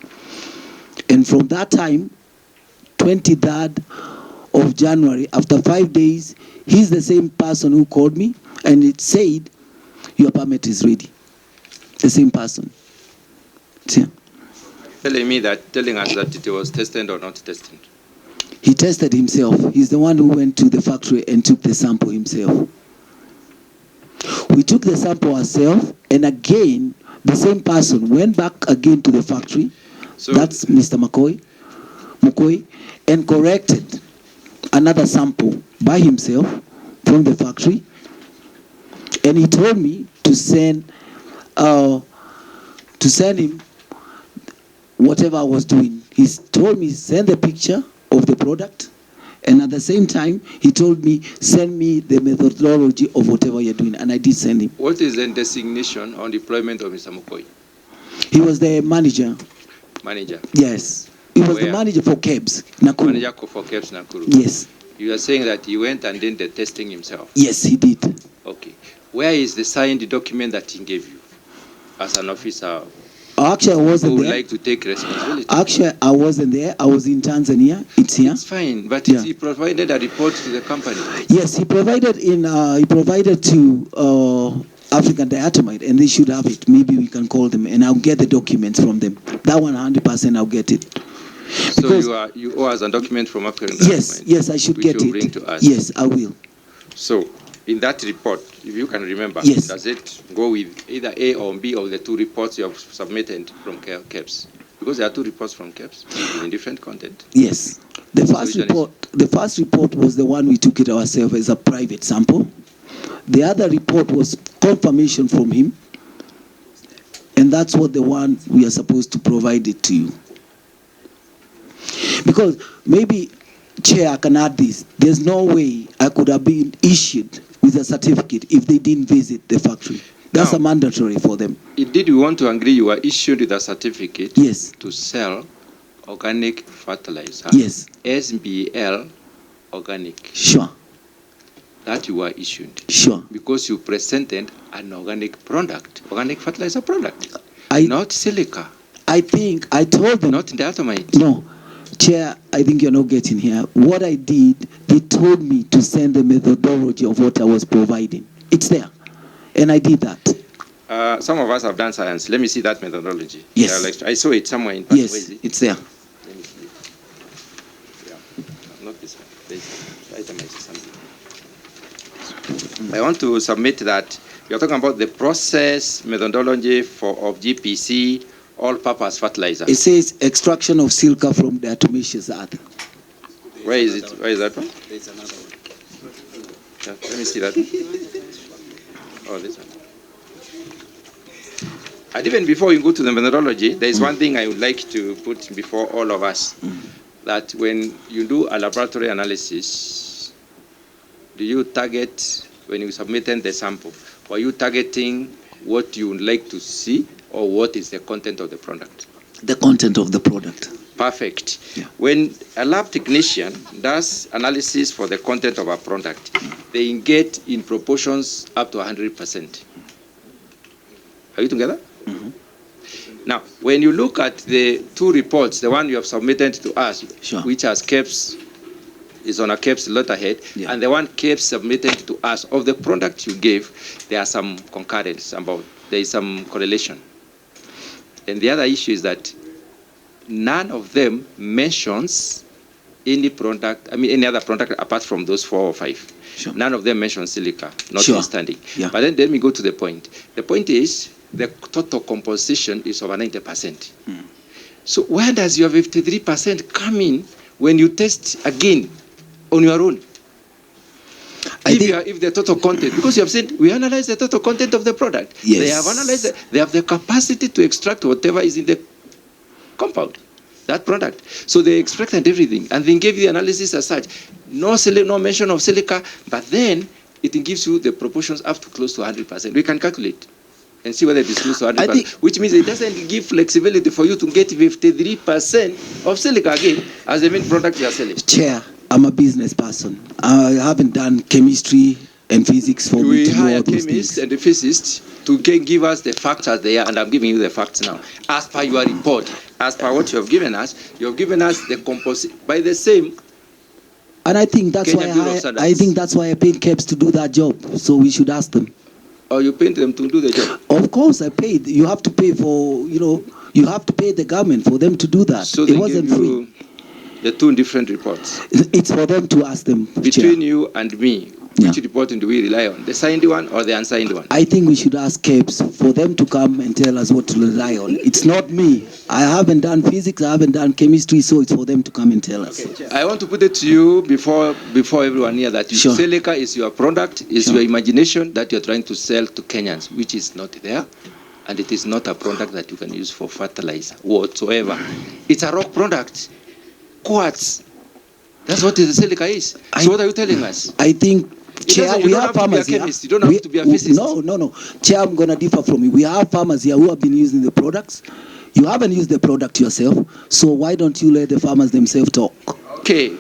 And from that time, 23rd of January, after 5 days, he's the same person who called me, and it said, your permit is ready. The same person. See? Telling us that it was tested or not tested? He tested himself. He's the one who went to the factory and took the sample himself. We took the sample ourselves, and again, the same person went back again to the factory. So that's Mr. McCoy, and corrected another sample by himself from the factory, and he told me to send him whatever I was doing. He told me send the picture of the product, and at the same time he told me send me the methodology of whatever you're doing, and I did send him. What is the designation on deployment of Mr. Mukoi? He was the manager. Manager. Yes, he was Where? the manager for KEBS Nakuru. Manager for KEBS Nakuru. Yes. You are saying that he went and did the testing himself. Yes, he did. Okay. Where is the signed document that he gave you as an officer Actually, I who wasn't would there. like to take responsibility? Actually, I wasn't there. I was in Tanzania. It's here. It's fine, but Yeah. he provided a report to the company. Yes, he provided to African Diatomite, and they should have it. Maybe we can call them, and I'll get the documents from them. That 100%, I'll get it. So you owe us a document from African Yes, Diatomite, yes, I should which get you it. bring to us. Yes, I will. So in that report, if you can remember, Yes. does it go with either A or B of the two reports you have submitted from KEBS? Because there are two reports from KEBS in different content. Yes. The So first which one report was the one we took it ourselves as a private sample. The other report was confirmation from him, and that's what the one we are supposed to provide it to you. Because maybe, Chair, I can add this. There's no way I could have been issued with a certificate if they didn't visit the factory. That's Now, a mandatory for them. Indeed, we want to agree you were issued with a certificate Yes. to sell organic fertilizer. Yes. SBL organic. Sure. That you were issued. Sure. Because you presented an organic product, organic fertilizer product, I- not silica, I think I told them. not diatomite. No, Chair, I think you're not getting here. What I did, they told me to send the methodology of what I was providing. It's there. And I did that. Some of us have done science. Let me see that methodology. Yes. Yeah, like, I saw it somewhere in Yes, where is it? it's there. Let me see. Yeah, not this one. This item is something. I want to submit that you're talking about the process methodology of GPC, all-purpose fertilizer. It says extraction of silica from diatomaceous earth. Where is it? Where is that one? There's another one. Yeah, let me see that one. Oh, this one. And even before you go to the methodology, there is one thing I would like to put before all of us, that when you do a laboratory analysis, do you target, when you submitted the sample, were you targeting what you would like to see or what is the content of the product? The content of the product. Perfect. Yeah. When a lab technician does analysis for the content of a product, they get in proportions up to 100%. Are you together? Mm-hmm. Now, when you look at the two reports, the one you have submitted to us, Sure. which has KEBS, is on a KEBS letterhead, Yeah. and the one KEBS submitted to us of the product you gave, there are some concurrence about, there is some correlation. And the other issue is that none of them mentions any product, I mean any other product apart from those 4 or 5. Sure. None of them mention silica, Sure. notwithstanding. Yeah. But then let me go to the point. The point is the total composition is over 90%. So where does your 53% come in when you test again on your own? If the total content, because you have said we analyze the total content of the product. Yes. They have analyzed it. They have the capacity to extract whatever is in the compound, that product. So they extracted everything and then gave you the analysis as such. No mention of silica, but then it gives you the proportions up to close to 100%. We can calculate and see whether it is close to 100%, which means it doesn't give flexibility for you to get 53% of silica again as the main product you are selling. Chair, I'm a business person. I haven't done chemistry and physics for me We to know hire all those chemists things. and the physicists to give us the facts as they are, and I'm giving you the facts now. As per your report, as per what you have given us the composite by the same. And I think that's Kenya Bureau of why Standards. I think that's why I paid KEBS to do that job. So we should ask them. Or you paid them to do the job. Of course, I paid. You have to pay for, you have to pay the government for them to do that. So It they wasn't gave free. you the two different reports. It's for them to ask them. Between Chair. you and me, Yeah. which report do we rely on? The signed one or the unsigned one? I think we should ask KEBS for them to come and tell us what to rely on. It's not me. I haven't done physics, I haven't done chemistry, so it's for them to come and tell us. I want to put it to you before everyone here that Sure. Silica is your product, is Sure. your imagination that you're trying to sell to Kenyans, which is not there. And it is not a product that you can use for fertilizer whatsoever. It's a rock product. Quartz. That's what the silica is. So what are you telling us? I think, Chair, You we don't have have to be a farmers here. chemist. You don't have to be a physicist. No. Chair, I'm going to differ from you. We have farmers here who have been using the products. You haven't used the product yourself, so why don't you let the farmers themselves talk? Okay.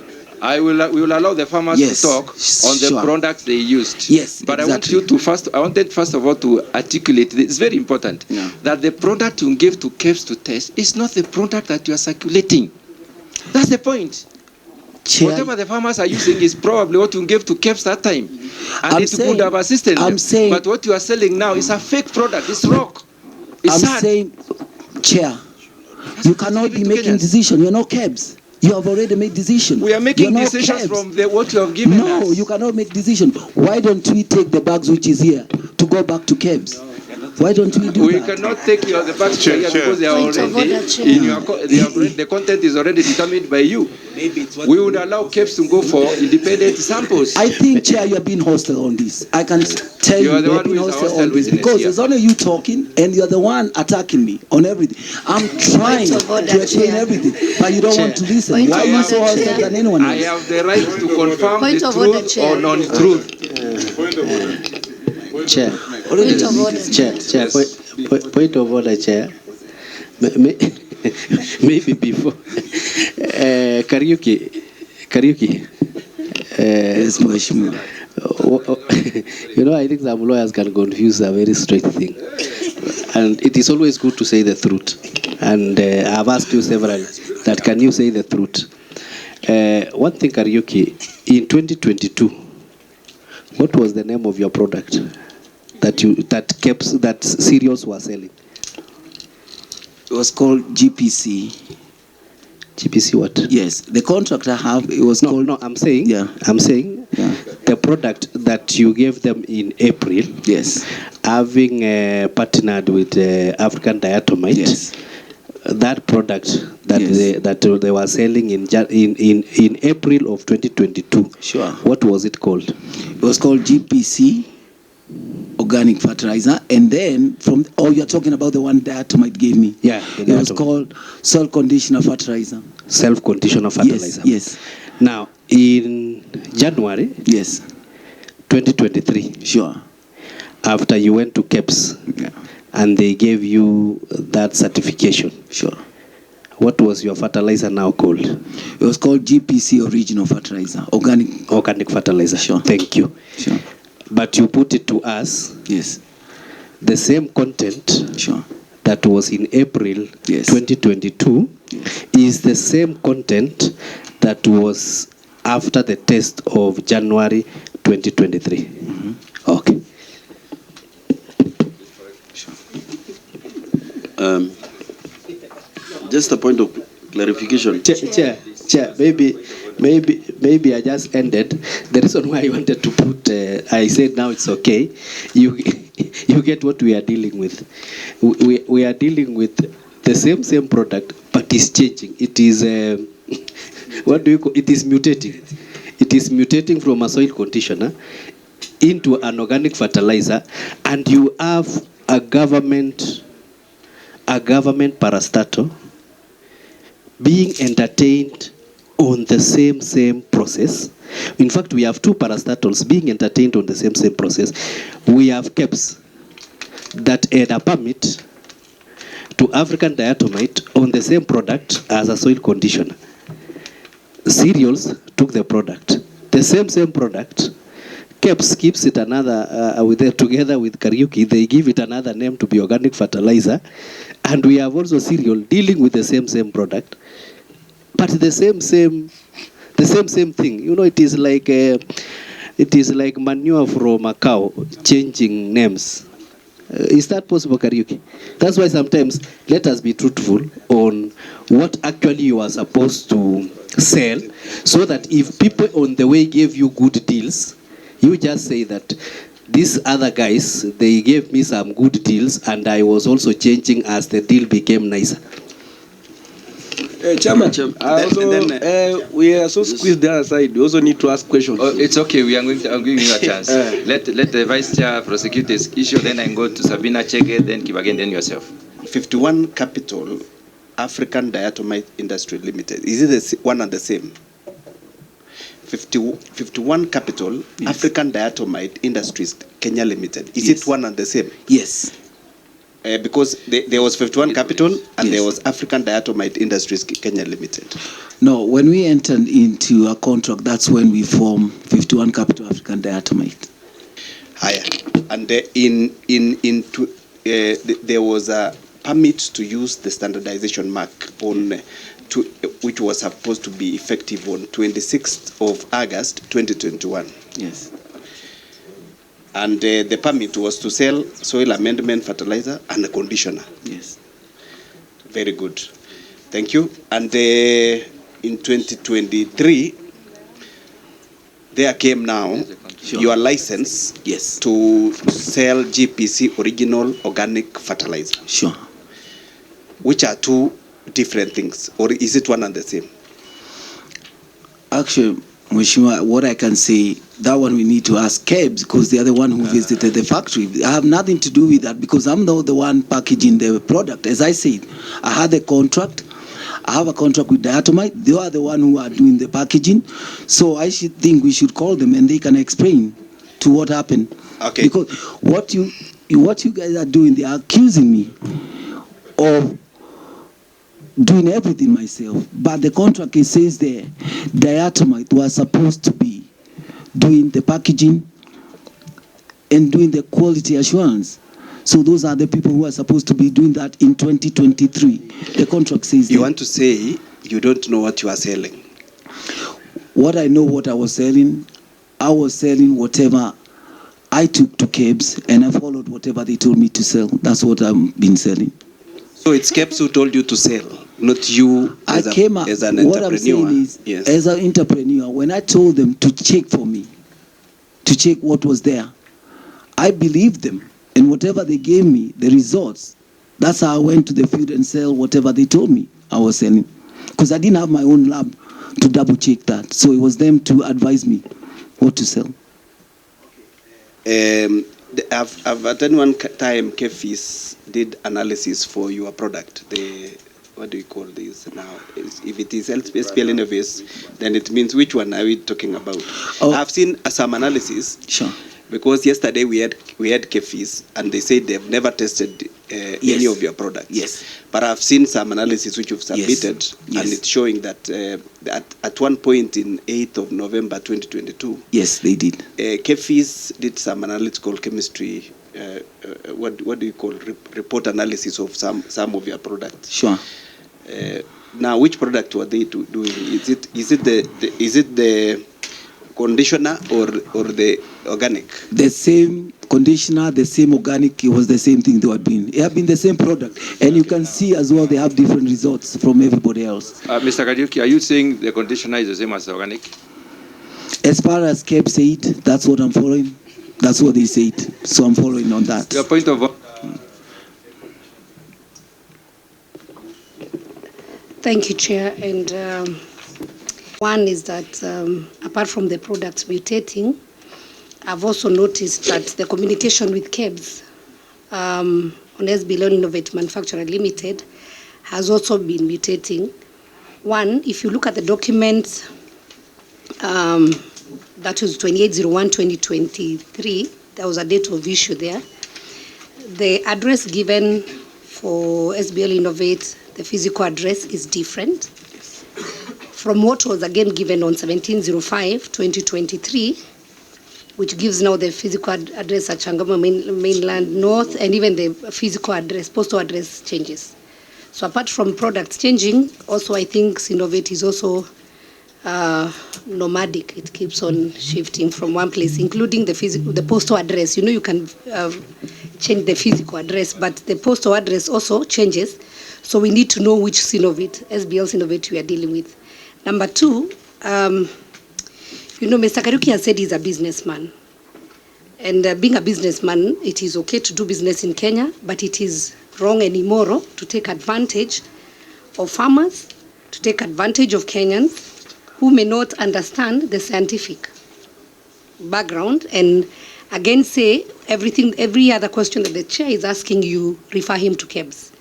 We will allow the farmers Yes, to talk on the sure. products they used. Yes, but exactly. I wanted first of all to articulate this. It's very important that the product you give to KEBS to test is not the product that you are circulating. That's the point. Chair, Whatever the farmers are using is probably what you gave to KEBS that time. And I'm it saying- could have assisted I'm them. saying- But what you are selling now is a fake product. It's rock. It's I'm sad. saying, Chair, you cannot be Give it to making Kenyans. decisions. You're not KEBS. You have already made decisions. We are making You're not decisions KEBS. from what you have given No, us. you cannot make decisions. Why don't we take the bags which is here to go back to KEBS? Why don't we do We that? cannot take your the back Chair, here because they are Point of already order, Chair. in your the content is already determined by you. We would allow KEBS to go for independent samples. I think, Chair, you are being hostile on this. I can tell You you are the you're one being who is a hostile hostile on this witness because here. it's only you talking and you're the one attacking me on everything. I'm trying Point of order, to explain Chair. everything, but you don't want to listen. Point Why of are you order, so hostile Chair. than anyone I else? have the right to confirm Point the of order, truth Chair. or non-truth. Chair. Point of order. Chair, Yes. point of order, Chair. Maybe before. Kariuki. Yes, Mheshimiwa. I think some lawyers can confuse a very straight thing. And it is always good to say the truth. And I've asked you several that can you say the truth? One thing, Kariuki, in 2022, what was the name of your product that cereals were selling? It was called GPC. GPC what? Yes, the contract I have, it was called... No, I'm saying, Yeah. the product that you gave them in April, Yes. having partnered with African Diatomite, Yes. that product that Yes. they were selling in April of 2022. Sure. What was it called? It was called GPC, organic fertilizer, and then you're talking about the one Diatomite gave me. Yeah, It was called soil conditioner fertilizer. Self-conditioner fertilizer. Yes. Now, in January Yes. 2023, Sure. after you went to KEBS Yeah. and they gave you that certification, Sure. what was your fertilizer now called? It was called GPC original fertilizer, Organic fertilizer. Sure. Thank you. Sure. But you put it to us, Yes. the same content Sure. that was in April Yes. 2022 Yes. is the same content that was after the test of January 2023. Okay. Just a point of clarification. Chair, maybe I just ended. The reason why I wanted to put, I said now it's okay. You get what we are dealing with. We are dealing with the same product, but it's changing. It is, what do you call it? Is mutating. It is mutating from a soil conditioner into an organic fertilizer, and you have a government parastatal being entertained on the same process. In fact, we have two parastatals being entertained on the same process. We have KEBS that had a permit to African Diatomite on the same product as a soil conditioner. Cereals took the product, the same product. KEBS keeps it another, together with Kariuki, they give it another name to be organic fertilizer. And we have also cereal dealing with the same product, but the same thing. It is like manure from a cow changing names. Is that possible, Kariuki? That's why sometimes let us be truthful on what actually you are supposed to sell, so that if people on the way gave you good deals, you just say that these other guys, they gave me some good deals, and I was also changing as the deal became nicer. Chairman, we are so squeezed the other side. We also need to ask questions. Oh, it's okay. I'm giving you a chance. Let the Vice Chair prosecute this issue, then I go to Sabina Chege, then Kibagin, then yourself. 51 Capital African Diatomite Industry Limited. Is it the one and the same? 51 Capital African Diatomite Industries Kenya Limited. Is it one and the same? Yes. Because there was 51 Capital and there was African Diatomite Industries Kenya Limited. No, when we entered into a contract, that's when we formed 51 Capital African Diatomite. Higher. And there was a permit to use the standardization mark on which was supposed to be effective on 26th of August 2021. Yes. And the permit was to sell soil amendment fertilizer and a conditioner. Yes. Very good. Thank you. And in 2023, there came now your license to sell GPC original organic fertilizer. Sure. Which are two different things, or is it one and the same? Actually, Mheshimiwa, what I can say, that one we need to ask KEBS, because they are the one who visited the factory. I have nothing to do with that, because I'm not the one packaging the product. As I said, I had a contract. I have a contract with Diatomite. They are the one who are doing the packaging. So I should think we should call them and they can explain to what happened. Okay. Because what you guys are doing, they are accusing me of doing everything myself. But the contract, it says there, Diatomite was supposed to be doing the packaging and doing the quality assurance. So those are the people who are supposed to be doing that in 2023. The contract says you want to say you don't know what you are selling. What I know, what I was selling whatever I took to KEBS, and I followed whatever they told me to sell. That's what I've been selling. So it's KEBS who told you to sell, not you as an entrepreneur. What I'm saying is, as an entrepreneur, when I told them to check for me, to check what was there, I believed them. And whatever they gave me, the results, that's how I went to the field and sell whatever they told me I was selling. Because I didn't have my own lab to double check that. So it was them to advise me what to sell. I've at one time KEFIS did analysis for your product. What do you call this now? If it is SBL Innovates, then it means which one are we talking about? Oh. I've seen some analysis. Sure. Because yesterday we had KEFIS and they said they've never tested any of your products. Yes. But I've seen some analysis which you've submitted, and it's showing that at one point in 8th of November 2022. Yes, they did. KEFIS did some analytical chemistry. What do you call report analysis of some of your products? Sure. Now, which product were they doing? Is it the conditioner or the organic? The same conditioner, the same organic, it was the same thing they were doing. It have been the same product. And you can see as well they have different results from everybody else. Mr. Kariuki, are you saying the conditioner is the same as the organic? As far as KEB said, that's what I'm following. That's what they said. So I'm following on that. Your point of Thank you, Chair. And one is that apart from the products mutating, I've also noticed that the communication with KEBS on SBL Innovate Manufacturer Limited has also been mutating. One, if you look at the document that was 28/01/2023, there was a date of issue there. The address given for SBL Innovate, the physical address is different from what was again given on 17/05/2023, which gives now the physical address at Changamwe mainland north, and even the physical address, postal address changes. So apart from products changing, also I think Innovate is also nomadic. It keeps on shifting from one place, including the postal address. You know, you can change the physical address, but the postal address also changes. So we need to know which Synovate, SBL Synovate we are dealing with. Number two, Mr. Kariuki has said he's a businessman. And being a businessman, it is okay to do business in Kenya, but it is wrong and immoral to take advantage of farmers, to take advantage of Kenyans who may not understand the scientific background, and again say every other question that the chair is asking, you refer him to KEBS.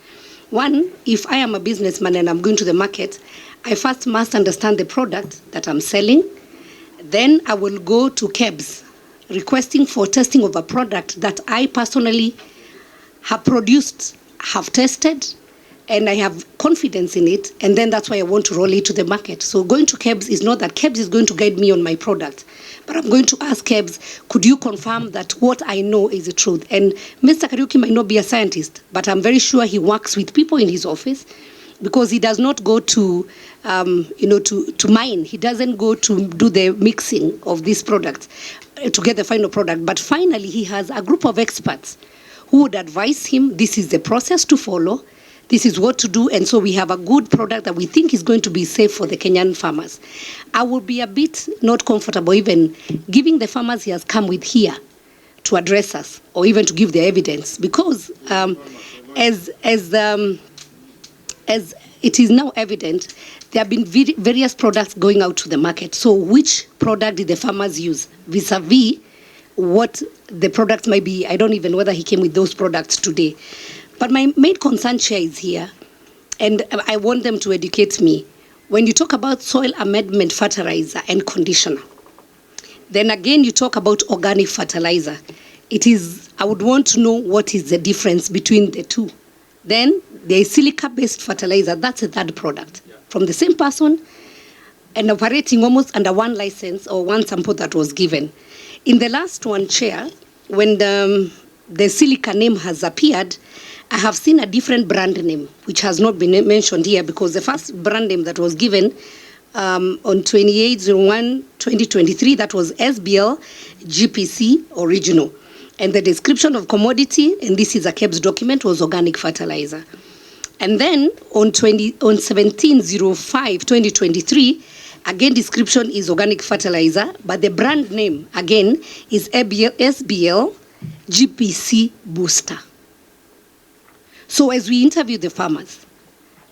One, if I am a businessman and I'm going to the market, I first must understand the product that I'm selling. Then I will go to KEBS requesting for testing of a product that I personally have produced, have tested, and I have confidence in it, and then that's why I want to roll it to the market. So going to KEBS is not that KEBS is going to guide me on my product, but I'm going to ask KEBS, could you confirm that what I know is the truth? And Mr. Kariuki might not be a scientist, but I'm very sure he works with people in his office, because he does not go to mine. He doesn't go to do the mixing of these products to get the final product. But finally, he has a group of experts who would advise him, this is the process to follow, this is what to do, and so we have a good product that we think is going to be safe for the Kenyan farmers. I would be a bit not comfortable even giving the farmers he has come with here to address us, or even to give the evidence, because as it is now evident, there have been various products going out to the market. So which product did the farmers use vis-a-vis what the product might be? I don't even know whether he came with those products today. But my main concern, Chair, is here, and I want them to educate me. When you talk about soil amendment fertilizer and conditioner, then again you talk about organic fertilizer. I would want to know what is the difference between the two. Then there is silica-based fertilizer, that's a third product, from the same person, and operating almost under one license or one sample that was given. In the last one, Chair, when the silica name has appeared, I have seen a different brand name, which has not been mentioned here, because the first brand name that was given on 28/01/2023, that was SBL GPC Original. And the description of commodity, and this is a KEBS document, was organic fertilizer. And then on 17/05/2023, again, description is organic fertilizer, but the brand name, again, is SBL GPC Booster. So as we interview the farmers,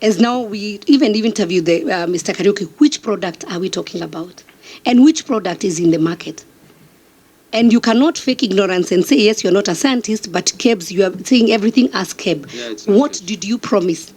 as now we even interview Mr. Kariuki, which product are we talking about? And which product is in the market? And you cannot fake ignorance and say, yes, you're not a scientist, but KEBS, you are saying everything as KEB. Yeah, what did you promise?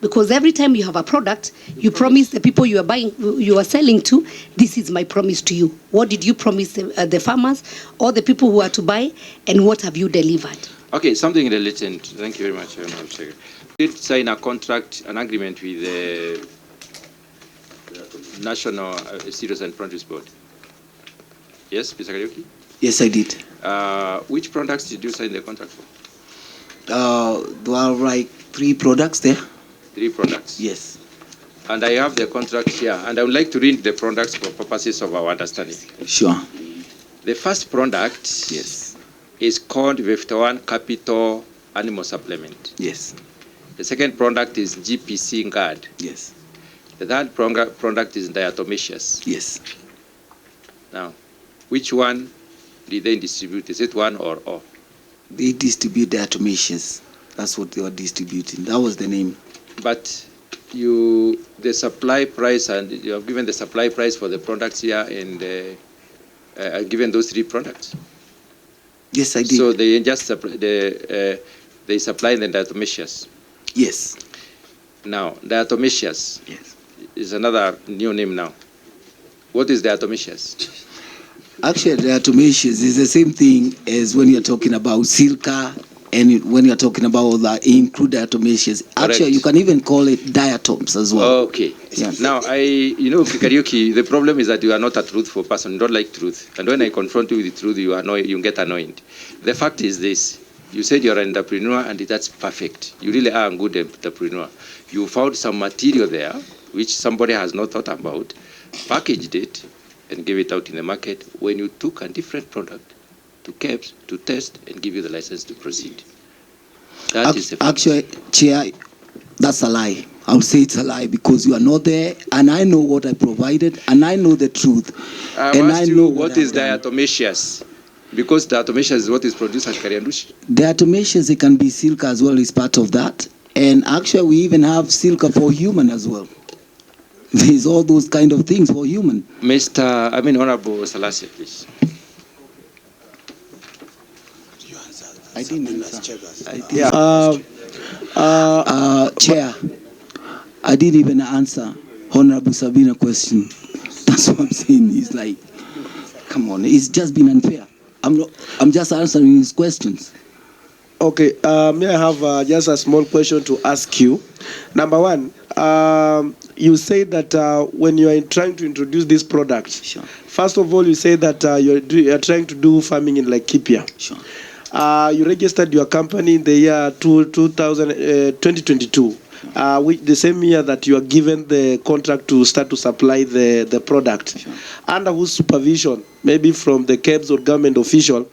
Because every time you have a product, you promise the people you are buying, you are selling to, this is my promise to you. What did you promise the farmers or the people who are to buy, and what have you delivered? Okay, something related. Thank you very much, Madam Secretary. We did sign a contract, an agreement with the National Cereals and Produce Board. Yes, Mr. Kariuki? Yes, I did. Which products did you sign the contract for? There are like 3 products there. 3 products? Yes. And I have the contract here, and I would like to read the products for purposes of our understanding. Sure. The first product, yes, is called 51 Capital Animal Supplement. Yes. The second product is GPC Guard. Yes. The third product is Diatomaceous. Yes. Now, which one did they distribute? Is it one or all? They distribute Diatomaceous. That's what they were distributing. That was the name. But the supply price, and you have given the supply price for the products here, and given those 3 products. Yes, I did. So they just supply the Diatomaceous. Yes. Now, Diatomaceous, yes, is another new name now. What is Diatomaceous? Actually, Diatomaceous is the same thing as when you're talking about silica, and when you're talking about that, include Diatomaceous. Actually, you can even call it diatoms as well. Okay. Yes. Now, Kariuki, the problem is that you are not a truthful person. You don't like truth. And when I confront you with the truth, you get annoyed. The fact is this. You said you're an entrepreneur, and that's perfect. You really are a good entrepreneur. You found some material there, which somebody has not thought about, packaged it, and gave it out in the market when you took a different product to KEBS to test and give you the license to proceed. That is the fact. Actually, Chair, that's a lie. I'll say it's a lie because you are not there, and I know what I provided, and I know the truth. And I know what is diatomaceous, because diatomaceous is what is produced at Kariandushi. Diatomaceous, it can be silica as well, is part of that. And actually, we even have silica for human as well. There's all those kind of things for human. Honorable Selassie, please. I didn't answer. Chair, I didn't even answer Honorable Sabina's question. That's what I'm saying. It's like, come on, it's just been unfair. I'm just answering his questions. Okay, may I have just a small question to ask you? Number one, you say that when you are trying to introduce this product, Sure. first of all, you say that you are trying to do farming in Laikipia. Sure. You registered your company in the year 2022, which the same year that you are given the contract to start to supply the product. Sure. Under whose supervision, maybe from the KEBS or government official,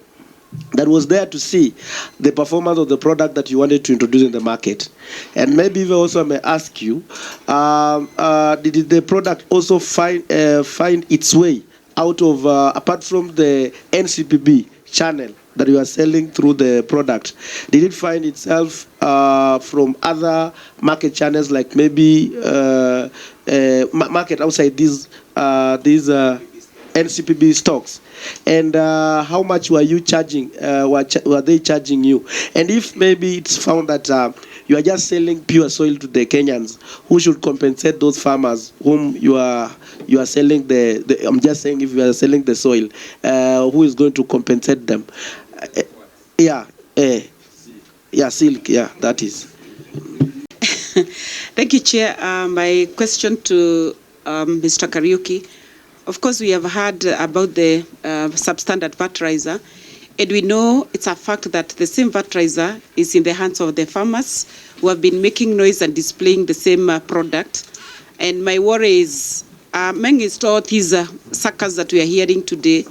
that was there to see the performance of the product that you wanted to introduce in the market. And maybe even also I may ask you, did the product also find its way out of, apart from the NCPB channel that you are selling through the product, did it find itself from other market channels, like maybe market outside these NCPB stocks? And how much were you charging? Were they charging you? And if maybe it's found that you are just selling pure soil to the Kenyans, who should compensate those farmers whom you are selling the I'm just saying, if you are selling the soil, who is going to compensate them? Silk, that is. Thank you, Chair. My question to Mr. Kariuki. Of course, we have heard about the substandard fertilizer, and we know it's a fact that the same fertilizer is in the hands of the farmers who have been making noise and displaying the same product. And my worry is, amongst all these suckers that we are hearing today,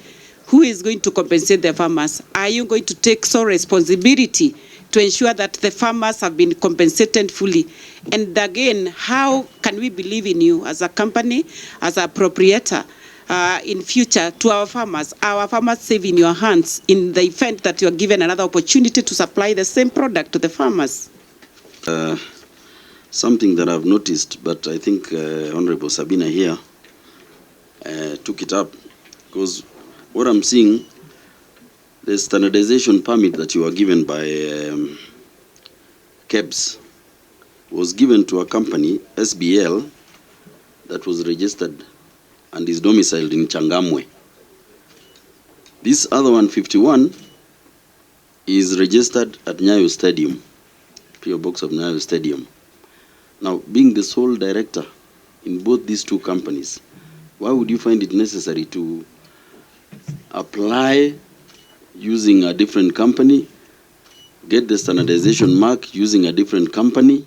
who is going to compensate the farmers? Are you going to take sole responsibility to ensure that the farmers have been compensated fully? And again, how can we believe in you as a company, as a proprietor, in future to our farmers safe in your hands in the event that you are given another opportunity to supply the same product to the farmers? Something that I've noticed, but I think Honorable Sabina here took it up, because what I'm seeing, the standardization permit that you were given by KEBS was given to a company, SBL, that was registered and is domiciled in Changamwe. This other 151 is registered at Nyayo Stadium, PO Box of Nyayo Stadium. Now, being the sole director in both these two companies, why would you find it necessary to apply using a different company, get the standardization mark using a different company,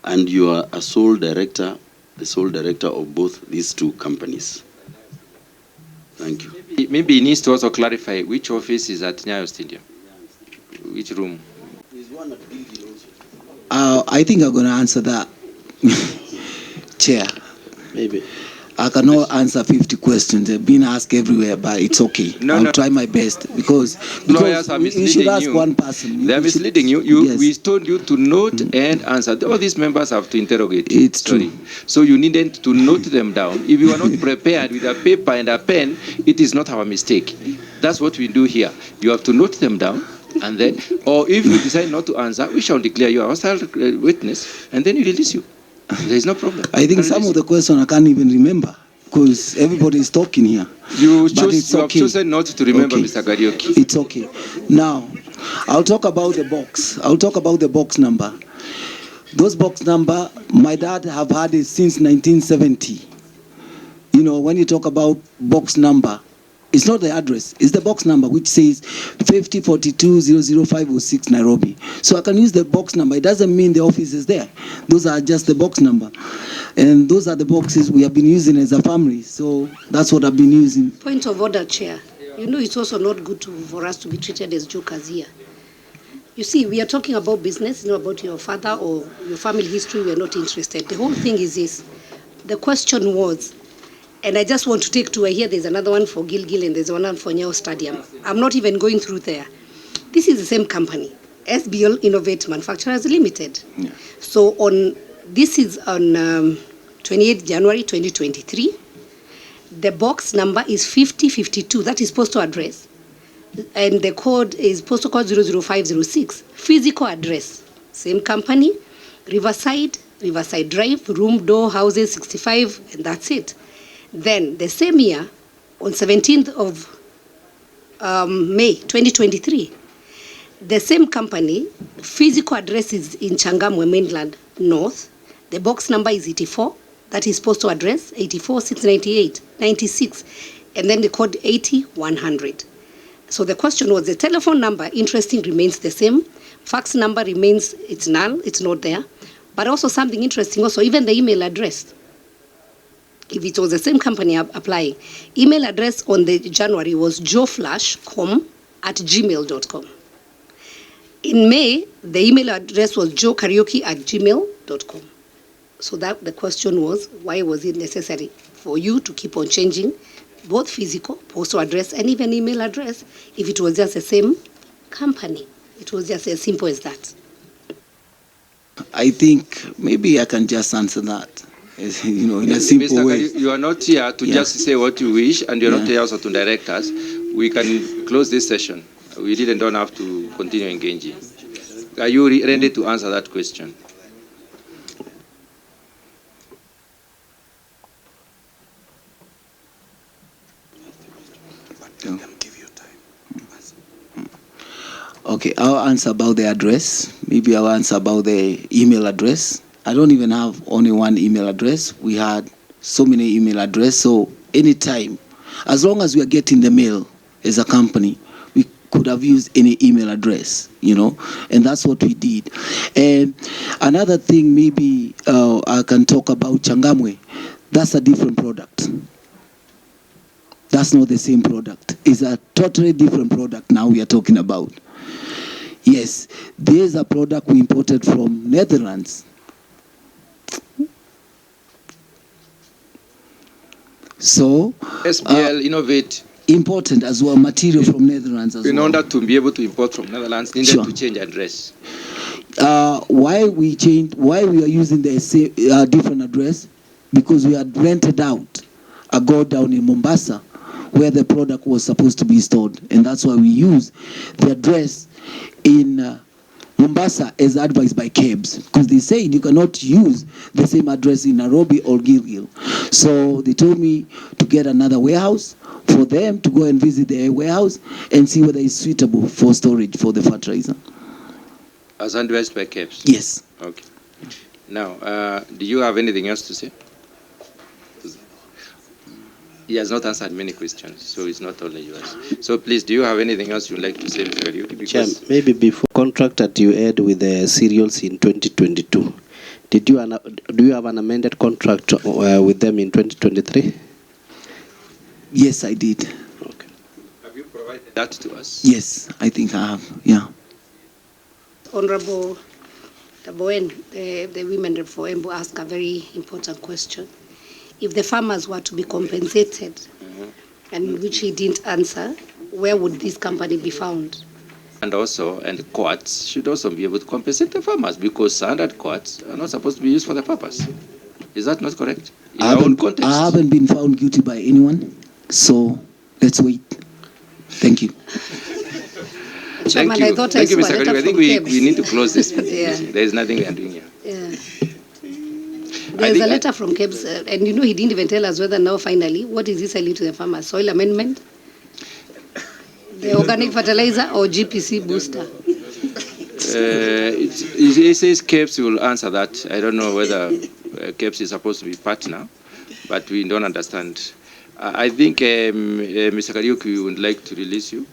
and you are a sole director, the sole director of both these two companies? Thank you. Maybe he needs to also clarify which office is at Nyayo Stadium, which room. I think I'm going to answer that, Chair. Maybe. I cannot answer 50 questions. They've been asked everywhere, but it's okay. I'll try my best because lawyers are you should ask you. one person. They are misleading you. Yes. We told you to note and answer. All these members have to interrogate you. It's true. So you needed to note them down. If you are not prepared with a paper and a pen, it is not our mistake. That's what we do here. You have to note them down, and then, or if you decide not to answer, we shall declare you a hostile witness, and then we release you. There is no problem. I think some of the questions I can't even remember because everybody is talking here. You have chosen not to remember, okay. Mr. Kariuki. It's okay. Now, I'll talk about the box. I'll talk about the box number. Those box number, my dad have had it since 1970. You know, when you talk about box number, it's not the address, it's the box number which says 5042000506 Nairobi. So I can use the box number. It doesn't mean the office is there. Those are just the box number. And those are the boxes we have been using as a family. So that's what I've been using. Point of order, Chair. You know, it's also not good for us to be treated as jokers here. You see, we are talking about business, not about your father or your family history. We are not interested. The whole thing is this. The question was, and I just want to take two. I hear there's another one for Gilgil and there's one for Nyao Stadium. I'm not even going through there. This is the same company, SBL Innovate Manufacturers Limited. Yeah. So this is on 28th January 2023. The box number is 5052. That is postal address. And the code is postal code 00506. Physical address, same company, Riverside Drive, room door houses 65, and that's it. Then the same year, on 17th of May 2023, the same company, physical address is in Changamwe, Mainland North. The box number is 84. That is postal address 84698 96, and then the code 80100. So the question was, the telephone number, interesting, remains the same. Fax number remains, it's null, it's not there. But also something interesting, also even the email address, if it was the same company applying, email address on the January was joeflash.com@gmail.com. In May, the email address was joekariuki@gmail.com. So that the question was, why was it necessary for you to keep on changing both physical, postal address, and even email address if it was just the same company? It was just as simple as that. I think maybe I can just answer that, you know, in a simple Mr. way. You are not here to just say what you wish, and you're not here also to direct us. We can close this session. We don't have to continue engaging. Are you ready to answer that question? Okay, I'll answer about the address. Maybe I'll answer about the email address. I don't even have only one email address. We had so many email addresses. So anytime, as long as we are getting the mail as a company, we could have used any email address, you know, and that's what we did. And another thing, maybe I can talk about Changamwe. That's a different product. That's not the same product. It's a totally different product now we are talking about. Yes, there's a product we imported from Netherlands. So SBL Innovate. Important as well, material from Netherlands as well. In order to be able to import from Netherlands, needed Sure. to change address. Why we are using the same, different address? Because we had rented out a go down in Mombasa where the product was supposed to be stored, and that's why we use the address in Mombasa as advised by KEBS, because they said you cannot use the same address in Nairobi or Gilgil. So they told me to get another warehouse for them to go and visit their warehouse and see whether it's suitable for storage for the fertilizer. As advised by KEBS? Yes. Okay. Now, do you have anything else to say? He has not answered many questions, so it's not only yours. So please, do you have anything else you'd like to say, Mr. Kariuki? Chair, maybe before contract that you had with the cereals in 2022, do you have an amended contract with them in 2023? Yes, I did. Okay. Have you provided that to us? Yes, I think I have, yeah. Honorable Taboen, the women for Embu asked a very important question. If the farmers were to be compensated, and which he didn't answer, where would this company be found? And courts should also be able to compensate the farmers, because standard courts are not supposed to be used for the purpose. Is that not correct? In our own context? I haven't been found guilty by anyone, so let's wait. Thank you. Chairman, Thank you. I thought Thank you, I saw a Mr. letter Kariuki. I think from we need to close this. Yeah. There is nothing we are doing here. Yeah. There's a letter from KEBS, and you know he didn't even tell us whether now finally, what is this selling to the farmers? Soil amendment? The organic fertilizer or GPC booster? It says KEBS will answer that. I don't know whether KEBS is supposed to be partner, but we don't understand. I think Mr. Kariuki would like to release you.